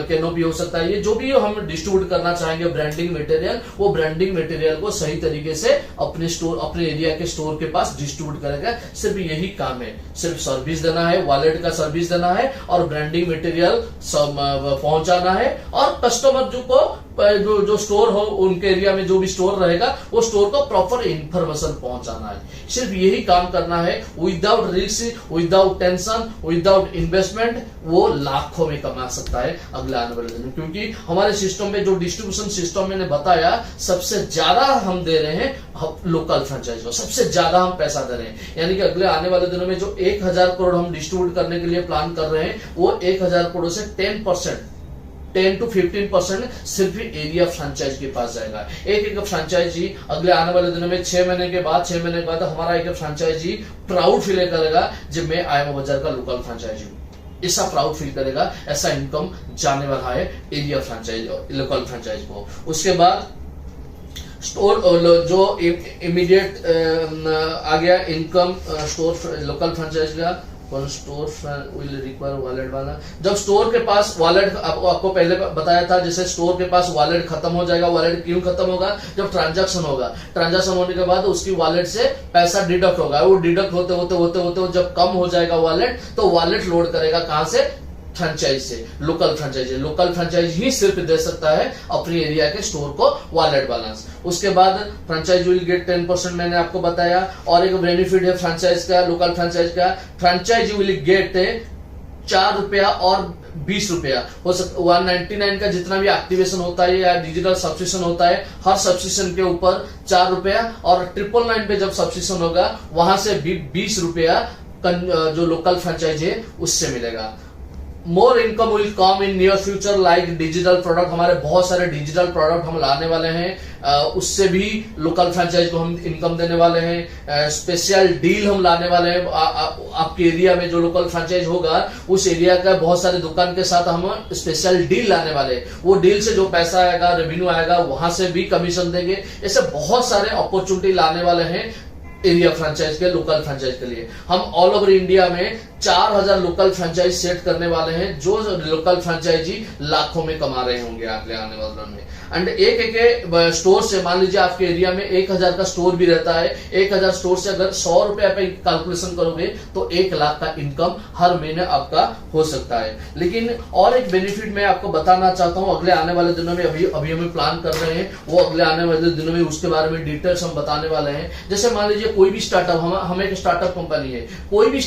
कैनोपी हो सकता है, ये जो भी हम डिस्ट्रीब्यूट करना चाहेंगे ब्रांडिंग मटेरियल, वो ब्रांडिंग मटेरियल को सही तरीके से अपने स्टोर, अपने एरिया के स्टोर के पास डिस्ट्रीब्यूट करेगा। सिर्फ यही काम है, सिर्फ सर्विस देना है, वॉलेट का सर्विस देना है और ब्रांडिंग मटेरियल पहुंचाना है। और कस्टमर जो स्टोर हो, उनके एरिया में जो भी स्टोर रहेगा, वो स्टोर को प्रॉपर इंफॉर्मेशन पहुंचाना है। सिर्फ यही काम करना है, without risk, without tension, without investment. वो लाखों में कमा सकता है अगले आने वाले दिन। क्योंकि हमारे सिस्टम में जो डिस्ट्रीब्यूशन सिस्टम मैंने बताया, सबसे ज्यादा हम दे रहे हैं लोकल फ्रेंचाइज को, सबसे ज्यादा हम पैसा दे रहे हैं। यानी कि अगले आने वाले दिनों में जो 1000 करोड़ हम डिस्ट्रीब्यूट करने के लिए प्लान कर रहे हैं, वो 1000 करोड़ से 10 to 15% सिर्फ एरिया फ्रेंचाइज के पास जाएगा। एक फ्रेंचाइजी अगले आने वाले दिनों में 6 महीने के बाद हमारा एक फ्रेंचाइजी प्राउड फील करेगा जब मैं आईएमओ बाजार का लोकल फ्रेंचाइजी हूं, ऐसा प्राउड फील करेगा, ऐसा इनकम जाने वाला है एरिया फ्रेंचाइज, लोकल फ्रेंचाइज को। उसके बाद स्टोर जो इमीडिएट आ गया इनकम स्टोर लोकल फ्रेंचाइज का स्टोर विल रिक्वायर वॉलेट वाला। जब स्टोर के पास वॉलेट आपको पहले बताया था, जैसे स्टोर के पास वॉलेट खत्म हो जाएगा। वॉलेट क्यों खत्म होगा? जब ट्रांजैक्शन होगा, ट्रांजैक्शन होने के बाद उसकी वॉलेट से पैसा डिडक्ट होगा। वो डिडक्ट होते होते होते होते जब कम हो जाएगा वॉलेट, तो वॉलेट लोड करेगा कहां से? फ्रेंचाइज से, लोकल फ्रेंचाइज। लोकल फ्रेंचाइज ही सिर्फ दे सकता है अपनी एरिया के स्टोर को वॉलेट बैलेंस। उसके बाद फ्रेंचाइज विल गेट 10%, मैंने आपको बताया। और एक बेनिफिट है फ्रेंचाइज का, लोकल फ्रेंचाइज का, फ्रेंचाइज विल गेट 4 रुपया और 20 रुपया हो सकता। 199 का जितना भी एक्टिवेशन होता है या डिजिटल सब्सक्रिप्शन होता है, हर सब्सक्रिप्शन के ऊपर 4 रुपया, और 999 पे जब सब्सक्रिप्शन होगा वहां से 20 रुपया जो लोकल फ्रेंचाइज है उससे मिलेगा। More income will come in near future like digital product. हमारे बहुत सारे डिजिटल प्रोडक्ट हम लाने वाले हैं, उससे भी लोकल फ्रेंचाइज को हम इनकम देने वाले हैं। स्पेशल डील हम लाने वाले हैं। आपके एरिया में जो लोकल फ्रेंचाइज होगा, उस एरिया का बहुत सारे दुकान के साथ हम स्पेशल डील लाने वाले हैं। वो डील से जो पैसा आएगा, रेवेन्यू आएगा, वहां से भी कमीशन देंगे। ऐसे बहुत सारे अपॉर्चुनिटी लाने वाले हैं एरिया फ्रेंचाइज के, लोकल फ्रेंचाइज के लिए। हम ऑल ओवर इंडिया में 4000 लोकल फ्रेंचाइज सेट करने वाले हैं, जो लोकल फ्रेंचाइजी लाखों में कमा रहे होंगे आगे आने वाले में। एंड एक स्टोर से, मान लीजिए आपके एरिया में 1000 का स्टोर भी रहता है, 1000 स्टोर से अगर 100 रुपया पे कैलकुलेशन करोगे तो 1 लाख का इनकम हर महीने आपका हो सकता है। लेकिन और एक बेनिफिट मैं आपको बताना चाहता हूं, अगले आने वाले दिनों में, अभी हमें प्लान कर रहे हैं, वो अगले आने वाले दिनों में उसके बारे में डिटेल्स हम बताने वाले हैं। जैसे मान लीजिए कोई भी स्टार्टअप, हम एक स्टार्टअप कंपनी है, कोई भी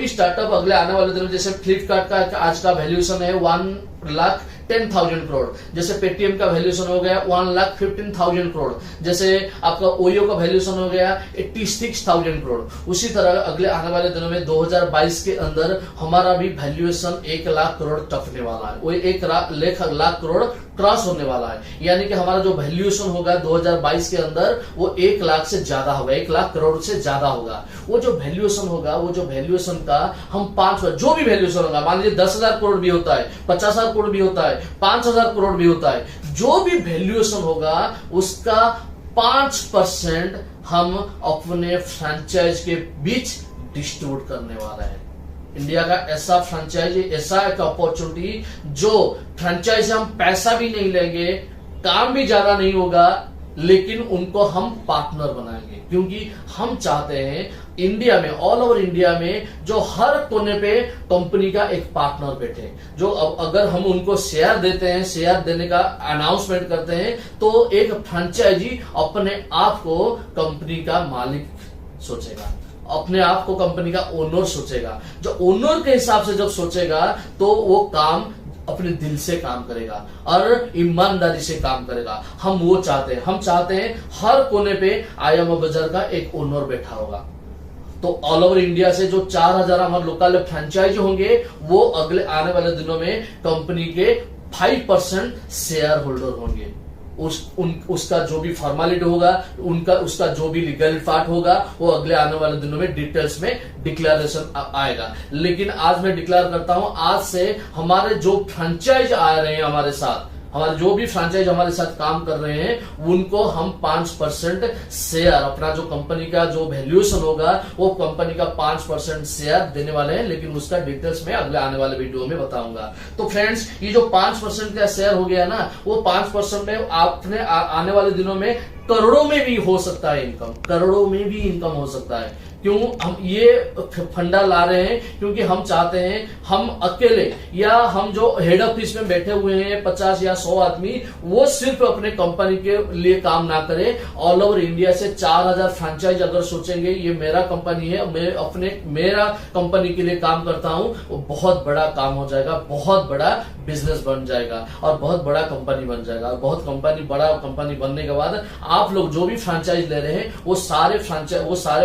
स्टार्टअप अगले आने वाले दिनों, जैसे फ्लिपकार्ट का आज का वैल्यूएशन है 1,10,000 करोड़, जैसे पेटीएम का वैल्यूएशन हो गया 1,15,000 करोड़, जैसे आपका ओयो का वैल्यूएशन हो गया 86,000 करोड़। उसी तरह अगले आने वाले दिनों में 2022 के अंदर हमारा भी वैल्यूएशन 1 लाख करोड़ टपने वाला है। वो 1 लाख करोड़ क्रॉस होने वाला है, यानी कि हमारा जो वैल्यूएशन होगा 2022 के अंदर वो 1 लाख से ज्यादा होगा, 1 लाख करोड़ से ज्यादा होगा। वो जो वैल्यूएशन होगा, वो जो वैल्यूएशन का हम 5, जो भी वैल्यूएशन होगा, मान लीजिए 10,000 करोड़ भी होता है, 50,000 करोड़ भी होता है, 5,000 करोड़ भी होता है, जो भी वैल्यूएशन होगा उसका 5% हम अपने फ्रेंचाइज के बीच डिस्ट्रीब्यूट करने वाला है। इंडिया का ऐसा फ्रेंचाइज, ऐसा एक अपॉर्चुनिटी, जो फ्रेंचाइज हम पैसा भी नहीं लेंगे, काम भी ज्यादा नहीं होगा, लेकिन उनको हम पार्टनर बनाएंगे। क्योंकि हम चाहते हैं इंडिया में, ऑल ओवर इंडिया में, जो हर कोने पे कंपनी का एक पार्टनर बैठे, जो अगर हम उनको शेयर देते हैं, शेयर देने का अनाउंसमेंट करते हैं, तो एक फ्रेंचाइजी अपने आप को कंपनी का मालिक सोचेगा, अपने आप को कंपनी का ओनर सोचेगा। जो ओनर के हिसाब से जब सोचेगा तो वो काम अपने दिल से काम करेगा और ईमानदारी से काम करेगा। हम वो चाहते हैं, हम चाहते हैं हर कोने पे आईएमओ बाजार का एक ओनर बैठा होगा। तो ऑल ओवर इंडिया से जो 4000 हमारे लोकल फ्रेंचाइज होंगे, वो अगले आने वाले दिनों में कंपनी के 5% शेयर होल्डर होंगे। उसका जो भी फॉर्मेलिटी होगा, उसका जो भी लीगल पार्ट होगा, वो अगले आने वाले दिनों में डिटेल्स में डिक्लेरेशन आएगा। लेकिन आज मैं डिक्लेयर करता हूं, आज से हमारे जो फ्रेंचाइज आ रहे हैं हमारे साथ, हमारे जो भी फ्रेंचाइज हमारे साथ काम कर रहे हैं, उनको हम 5% शेयर, अपना जो कंपनी का जो वैल्यूएशन होगा, वो कंपनी का 5% शेयर देने वाले हैं। लेकिन उसका डिटेल्स में अगले आने वाले वीडियो में बताऊंगा। तो फ्रेंड्स, ये जो 5% का शेयर हो गया ना, वो 5% में आपने आने वाले दिनों में करोड़ों में भी हो सकता है इनकम, करोड़ों में भी इनकम हो सकता है। क्यों हम ये फंडा ला रहे हैं? क्योंकि हम चाहते हैं हम अकेले, या हम जो हेड ऑफिस में बैठे हुए हैं 50 या 100 आदमी, वो सिर्फ अपने कंपनी के लिए काम ना करें। ऑल ओवर इंडिया से 4000 फ्रेंचाइज अगर सोचेंगे ये मेरा कंपनी है, मैं मेरा कंपनी के लिए काम करता हूं, वो बहुत बड़ा काम हो जाएगा, बहुत बड़ा बिजनेस बन जाएगा और बहुत बड़ा कंपनी बन जाएगा। बहुत बड़ा कंपनी बनने के बाद आप लोग जो भी फ्रेंचाइज ले रहे हैं, वो सारे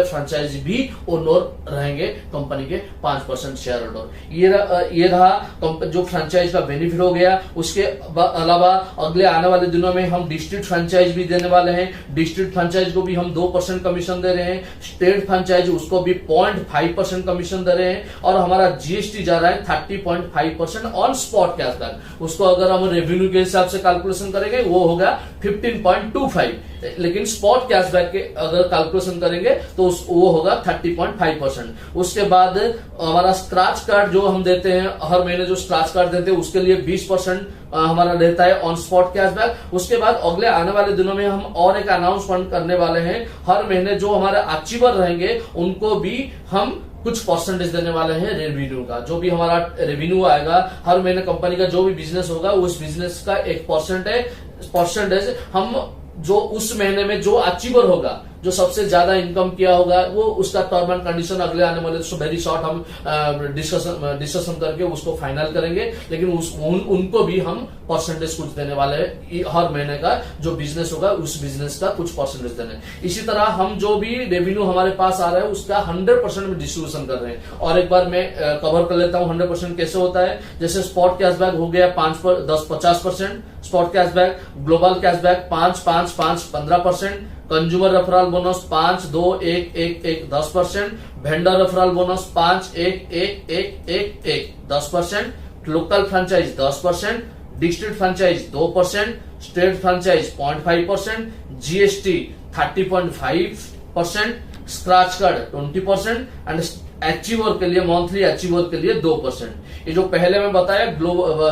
फ्रेंचाइज भी ओनर रहेंगे कंपनी के 5% शेयर होल्डर। ये रहा जो फ्रेंचाइज का बेनिफिट हो गया। उसके अलावा अगले आने वाले दिनों में हम डिस्ट्रिक्ट फ्रेंचाइज भी देने वाले हैं। डिस्ट्रिक्ट फ्रेंचाइज को भी हम 2% कमीशन दे रहे हैं। स्टेट फ्रेंचाइज उसको भी 0.5% कमीशन दे रहे हैं। और हमारा जीएसटी जा रहा है 30.5% ऑन स्पॉट कैशबैक। उसको अगर हम रेवेन्यू के हिसाब से कैलकुलेशन करेंगे वो होगा 15.25, लेकिन स्पॉट कैशबैक के अगर कैलकुलेशन करेंगे तो वो होगा 30.5%। उसके बाद हमारा स्क्रैच कार्ड जो हम देते हैं, हर महीने जो स्क्रैच कार्ड देते हैं उसके लिए 20% हमारा रहता है ऑन स्पॉट कैशबैक। उसके बाद अगले आने वाले दिनों में हम और एक अनाउंसमेंट करने वाले हैं। हर महीने जो हमारे अचीवर रहेंगे उनको भी हम कुछ परसेंटेज देने वाले हैं रेवेन्यू का। जो भी हमारा रेवेन्यू आएगा हर महीने कंपनी का जो भी बिजनेस होगा उस बिजनेस का एक परसेंटेज हम जो उस महीने में जो अचीवर होगा, जो सबसे ज्यादा इनकम किया होगा, वो उसका टर्म एंड कंडीशन अगले आने वाले वेरी शॉर्ट हम डिस्कशन करके उसको फाइनल करेंगे। लेकिन उनको भी हम परसेंटेज कुछ देने वाले हैं। हर महीने का जो बिजनेस होगा उस बिजनेस का कुछ परसेंटेज देने। इसी तरह हम जो भी रेवेन्यू हमारे पास आ रहा है उसका 100% में डिस्ट्रीब्यूशन कर रहे हैं। और एक बार मैं कवर कर लेता हूं 100% कैसे होता है। जैसे स्पॉट कैशबैक हो गया 50%, spot cashback, global cashback 5-5-5 15%, consumer referral bonus 5-2-1-1-1 10%, vendor referral bonus 5-1-1-1-1-1 10%, local franchise 10%, district franchise 2%, state franchise 0.5%, GST 30.5%, scratch card 20% and achiever के लिए मंथली अचीवर के लिए 2%। ये जो पहले मैं बताया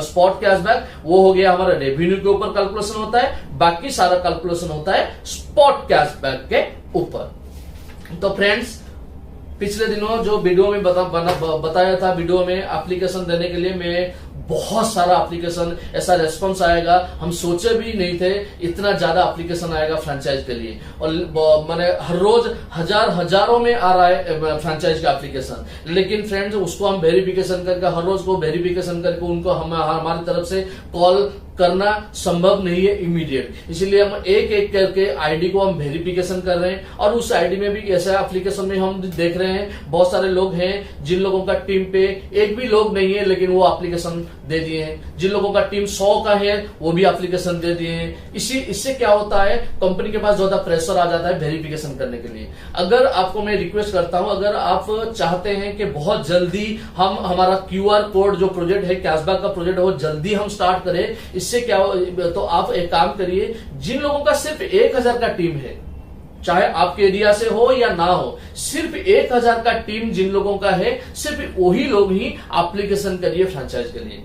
स्पॉट कैशबैक वो हो गया हमारा रेवेन्यू के ऊपर कैलकुलेशन होता है। बाकी सारा कैलकुलेशन होता है स्पॉट कैशबैक के ऊपर। तो फ्रेंड्स, पिछले दिनों जो वीडियो में बताया था, वीडियो में एप्लीकेशन देने के लिए मैं बहुत सारा एप्लीकेशन ऐसा रेस्पॉन्स आएगा, हम सोचे भी नहीं थे इतना ज्यादा एप्लीकेशन आएगा फ्रेंचाइज के लिए। और मैंने हर रोज हजारों में आ रहा है फ्रेंचाइज का एप्लीकेशन। लेकिन फ्रेंड्स उसको हम वेरिफिकेशन करके हर रोज को वेरिफिकेशन करके उनको हमारी तरफ से कॉल करना संभव नहीं है इमीडिएट। इसलिए हम एक एक करके आईडी को हम वेरिफिकेशन कर रहे हैं। और उस आईडी में भी ऐसा एप्लीकेशन में हम देख रहे हैं बहुत सारे लोग हैं जिन लोगों का टीम पे एक भी लोग नहीं है लेकिन वो एप्लीकेशन दे दिए हैं। जिन लोगों का टीम 100 का है वो भी एप्लीकेशन दे दिए हैं। इससे क्या होता है, कंपनी के पास ज्यादा प्रेशर आ जाता है वेरिफिकेशन करने के लिए। अगर आपको मैं रिक्वेस्ट करता हूं, अगर आप चाहते हैं कि बहुत जल्दी हम हमारा क्यूआर कोड जो प्रोजेक्ट है, कैशबैक का प्रोजेक्ट है, वो जल्दी हम स्टार्ट करें, इससे क्या हो, तो आप एक काम करिए, जिन लोगों का सिर्फ 1000 का टीम है, चाहे आपके एरिया से हो या ना हो, सिर्फ 1000 का टीम जिन लोगों का है, सिर्फ वही लोग ही एप्लीकेशन करिए फ्रेंचाइज के लिए।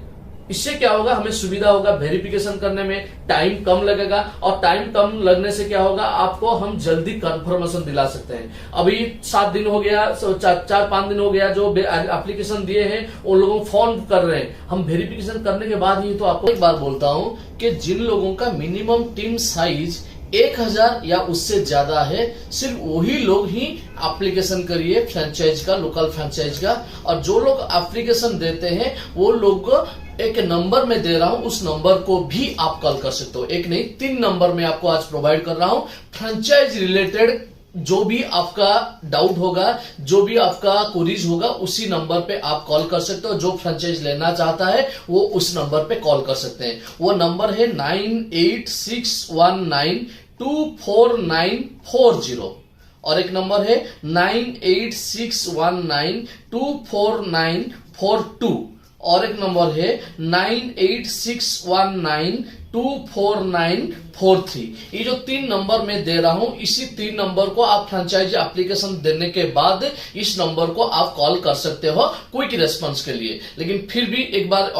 इससे क्या होगा, हमें सुविधा होगा वेरिफिकेशन करने में, टाइम कम लगेगा। और टाइम कम लगने से क्या होगा, आपको हम जल्दी कंफर्मेशन दिला सकते हैं। अभी 7 दिन हो गया, 4-5 दिन हो गया जो एप्लीकेशन दिए हैं उन लोगों को फोन कर रहे हैं। हम वेरिफिकेशन करने के बाद ही तो आपको एक बार बोलता हूं कि जिन लोगों का मिनिमम टीम साइज 1000 या उससे ज्यादा है, सिर्फ वही लोग ही एप्लीकेशन करिए फ्रेंचाइज का, लोकल फ्रेंचाइज का। और जो लोग एप्लीकेशन देते हैं वो लोग एक नंबर में दे रहा हूं, उस नंबर को भी आप कॉल कर सकते हो। एक नहीं 3 नंबर में आपको आज प्रोवाइड कर रहा हूं। फ्रेंचाइज रिलेटेड जो भी आपका डाउट होगा, जो भी आपका क्वेरीज होगा, उसी नंबर पे आप कॉल कर सकते हो। जो फ्रेंचाइज लेना चाहता है वो उस नंबर पे कॉल कर सकते हैं। वो नंबर है 9861924940 और एक नंबर है 9861924942 और एक नंबर है 9861924943। ये जो 3 नंबर मैं दे रहा हूं, इसी 3 नंबर को आप फ्रेंचाइजी एप्लीकेशन देने के बाद इस नंबर को आप कॉल कर सकते हो क्विक रिस्पांस के लिए। लेकिन फिर भी एक बार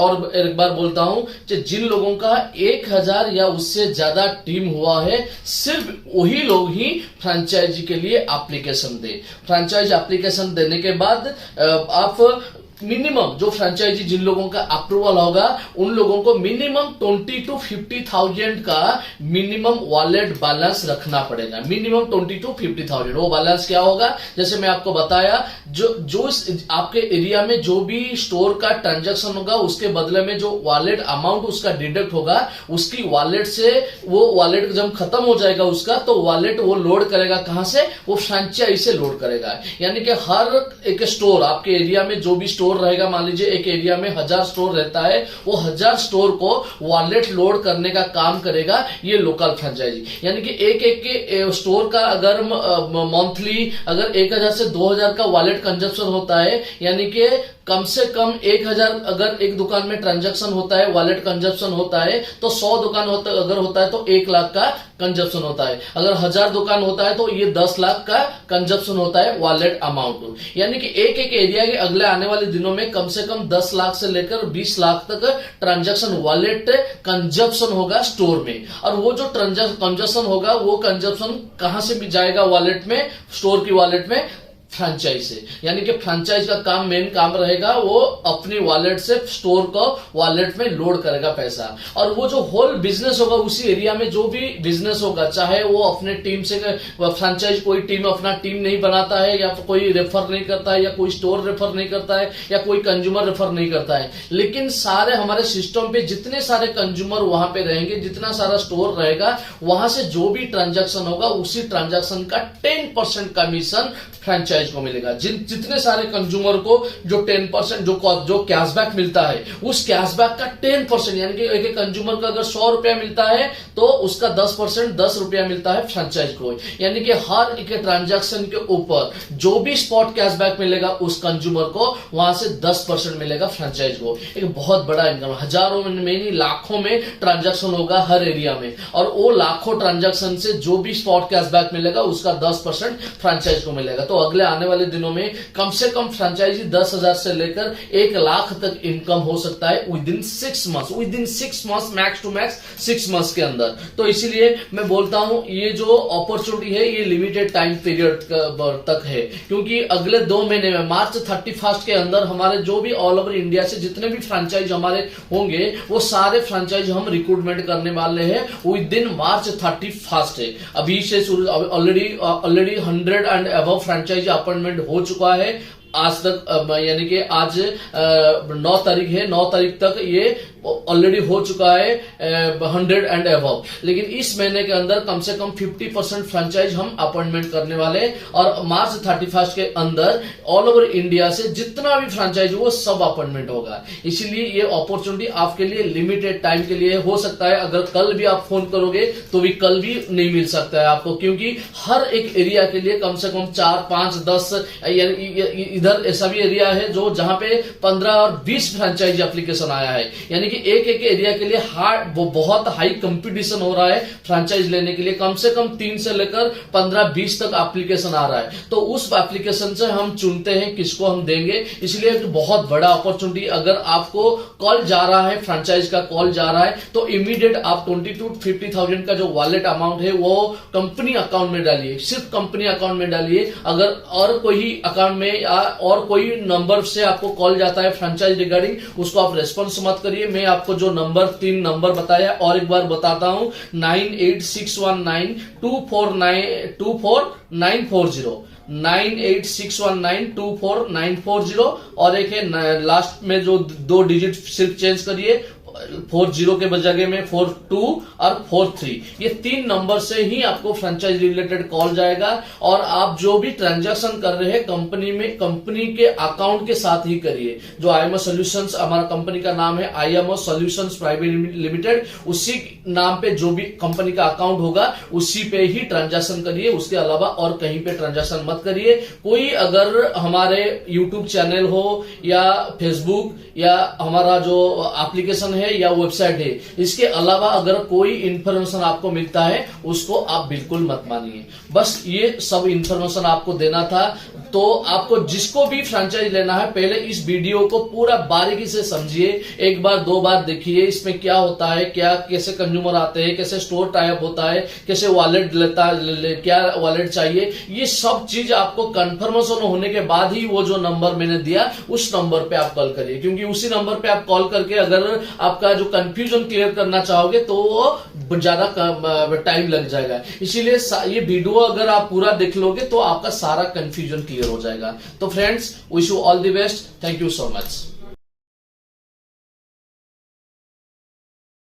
बोलता हूं कि जिन लोगों का 1000 या उससे ज्यादा टीम हुआ है, सिर्फ वही लोग ही फ्रेंचाइजी के लिए एप्लीकेशन दे। फ्रेंचाइज एप्लीकेशन देने के बाद आप मिनिमम जो फ्रेंचाइजी जिन लोगों का अप्रूवल होगा उन लोगों को मिनिमम 20 to 50,000 का मिनिमम वॉलेट बैलेंस रखना पड़ेगा। Minimum 20 to 50,000। वो बैलेंस क्या होगा, जैसे मैं आपको बताया, जो आपके एरिया में जो भी स्टोर का ट्रांजैक्शन होगा उसके बदले में जो वॉलेट अमाउंट उसका डिडक्ट होगा, उसकी वॉलेट से वो वॉलेट जब खत्म हो जाएगा उसका, तो वॉलेट वो लोड करेगा कहां से, वो फ्रेंचाइजी से लोड करेगा। यानी कि हर एक स्टोर आपके एरिया में जो भी स्टोर रहेगा, मान लीजिए एक एरिया में 1000 स्टोर रहता है, वो 1000 स्टोर को वॉलेट लोड करने का काम करेगा ये लोकल फ्रेंचाइजी। यानी कि एक के स्टोर का अगर मंथली अगर 1000 से 2000 का वॉलेट कंजप्शन होता है, यानी कि कम से कम 1000 अगर एक दुकान में ट्रांजैक्शन होता है, वॉलेट कंजप्शन होता है, तो 100 दुकान अगर होता है तो 1 लाख का कंजप्शन होता है। अगर 1000 दुकान होता है तो ये 10 लाख का कंजप्शन होता है वॉलेट अमाउंट। यानी कि एक एरिया के अगले आने वाले दिनों में कम से कम 10 लाख से लेकर 20 लाख तक ट्रांजैक्शन वॉलेट कंजप्शन होगा स्टोर में। और वो जो कंजप्शन होगा वो कंजप्शन कहां से भी जाएगा वॉलेट में, स्टोर की वॉलेट में, फ्रेंचाइज से। यानी कि फ्रेंचाइज का काम, मेन काम रहेगा वो अपनी वॉलेट से स्टोर को वॉलेट में लोड करेगा पैसा। और वो जो होल बिजनेस होगा उसी एरिया में जो भी बिजनेस होगा, चाहे वो अपने टीम से, फ्रेंचाइज कोई टीम अपना टीम नहीं बनाता है, या कोई रेफर नहीं करता है, या कोई स्टोर रेफर नहीं करता है, या कोई कंज्यूमर रेफर नहीं करता है, लेकिन सारे हमारे सिस्टम पे जितने सारे कंज्यूमर वहां पे रहेंगे, जितना सारा स्टोर रहेगा, वहां से जो भी ट्रांजैक्शन होगा उसी ट्रांजैक्शन का 10% कमीशन फ्रेंचाइज को मिलेगा। जितने सारे कंज्यूमर को जो 10% जो कैशबैक मिलता है, उस कैशबैक का 10%, यानी कि एक कंज्यूमर का अगर 100 रुपया मिलता है तो उसका 10% 10 रुपया मिलता है फ्रेंचाइज को। यानी कि हर एक ट्रांजैक्शन के ऊपर जो भी स्पॉट कैशबैक मिलेगा उस कंज्यूमर को, वहां से 10% मिलेगा फ्रेंचाइज को। एक बहुत बड़ा इनकम, हजारों में नहीं लाखों में ट्रांजैक्शन होगा हर एरिया में, और वो लाखों ट्रांजैक्शन से जो भी स्पॉट कैशबैक मिलेगा उसका 10% फ्रेंचाइज को मिलेगा। तो अगले आने वाले दिनों में कम से कम फ्रेंचाइजी 10,000 से लेकर 1 लाख तक इनकम हो सकता है within 6 months, max to max 6 months के अंदर। तो इसीलिए मैं बोलता हूं ये जो अपॉर्चुनिटी है ये लिमिटेड टाइम पीरियड तक है, क्योंकि अगले 2 महीने में मार्च 31 के अंदर हमारे जो भी ऑल ओवर इंडिया से जितने भी फ्रेंचाइज हमारे होंगे वो सारे फ्रेंचाइज हम रिक्रूटमेंट करने वाले हैं विद इन मार्च 31 है। अभी से already 100 and above franchise appointment हो चुका है आज तक, यानी कि आज 9 तारीख है, 9 तारीख तक ये ऑलरेडी हो चुका है 100 एंड अबव। लेकिन इस महीने के अंदर कम से कम 50% फ्रेंचाइज हम अपॉइंटमेंट करने वाले हैं, और मार्च 31 के अंदर ऑल ओवर इंडिया से जितना भी फ्रेंचाइज वो सब अपॉइंटमेंट होगा। इसीलिए ये अपॉर्चुनिटी आपके लिए लिमिटेड टाइम के लिए हो सकता है। अगर कल भी आप फोन करोगे तो भी कल भी नहीं मिल सकता है आपको, क्योंकि हर एक एरिया के लिए कम से कम 4, 5, 10, इधर ऐसा भी एरिया है जो जहां पे 15 और 20 फ्रेंचाइज एप्लीकेशन आया है। यानी कि एक एरिया के लिए वो बहुत हाई कंपटीशन हो रहा है फ्रेंचाइज लेने के लिए। कम से कम 3 से लेकर 15-20 तक एप्लीकेशन आ रहा है, तो उस एप्लीकेशन से हम चुनते हैं किसको हम देंगे। इसलिए एक बहुत बड़ा अपॉर्चुनिटी, अगर आपको कॉल जा रहा है, फ्रेंचाइज का कॉल जा रहा है, तो इमीडिएट आप 20 to 50,000 का जो वॉलेट अमाउंट है वो कंपनी अकाउंट में डालिए, सिर्फ कंपनी अकाउंट में डालिए। अगर और कोई अकाउंट में या और कोई नंबर से आपको कॉल जाता है फ्रेंचाइज रिगार्डिंग, उसको आप रेस्पॉन्स मत करिए। मैं आपको जो 3 नंबर बताया और एक बार बताता हूं, 9861924940, 9861924940, और एक है लास्ट में जो 2 डिजिट सिर्फ चेंज करिए, 40 के जगह में 42 और 43, ये 3 नंबर से ही आपको फ्रेंचाइज रिलेटेड कॉल जाएगा। और आप जो भी ट्रांजैक्शन कर रहे हैं कंपनी में, कंपनी के अकाउंट के साथ ही करिए। जो IMO सॉल्यूशंस, हमारा कंपनी का नाम है IMO सॉल्यूशंस प्राइवेट लिमिटेड, उसी नाम पे जो भी कंपनी का अकाउंट होगा उसी पे ही ट्रांजैक्शन करिए, उसके अलावा और कहीं पे ट्रांजैक्शन मत करिए। कोई अगर हमारे यूट्यूब चैनल हो या फेसबुक या हमारा जो एप्लीकेशन है या वेबसाइट है, इसके अलावा अगर कोई इंफॉर्मेशन आपको मिलता है उसको आप बिल्कुल मत मानिए। बस ये सब इंफॉर्मेशन आपको देना था। तो आपको जिसको भी फ्रेंचाइज लेना है पहले इस वीडियो को पूरा बारीकी से समझिए, एक बार दो बार देखिए इसमें क्या होता है, क्या कैसे कंज्यूमर आते हैं, कैसे स्टोर टाइप होता है, कैसे वॉलेट लेता क्या वॉलेट चाहिए, ये सब चीज आपको कंफर्मेशन होने के बाद ही वो जो नंबर मैंने दिया उस नंबर पे आप कॉल करिए, क्योंकि उसी नंबर पे आप कॉल करके अगर आपका जो कंफ्यूजन क्लियर करना चाहोगे तो वो ज्यादा टाइम लग जाएगा। इसीलिए ये वीडियो अगर आप पूरा देख लोगे तो आपका सारा कंफ्यूजन क्लियर हो जाएगा। तो friends, wish you all the best. Thank you so much.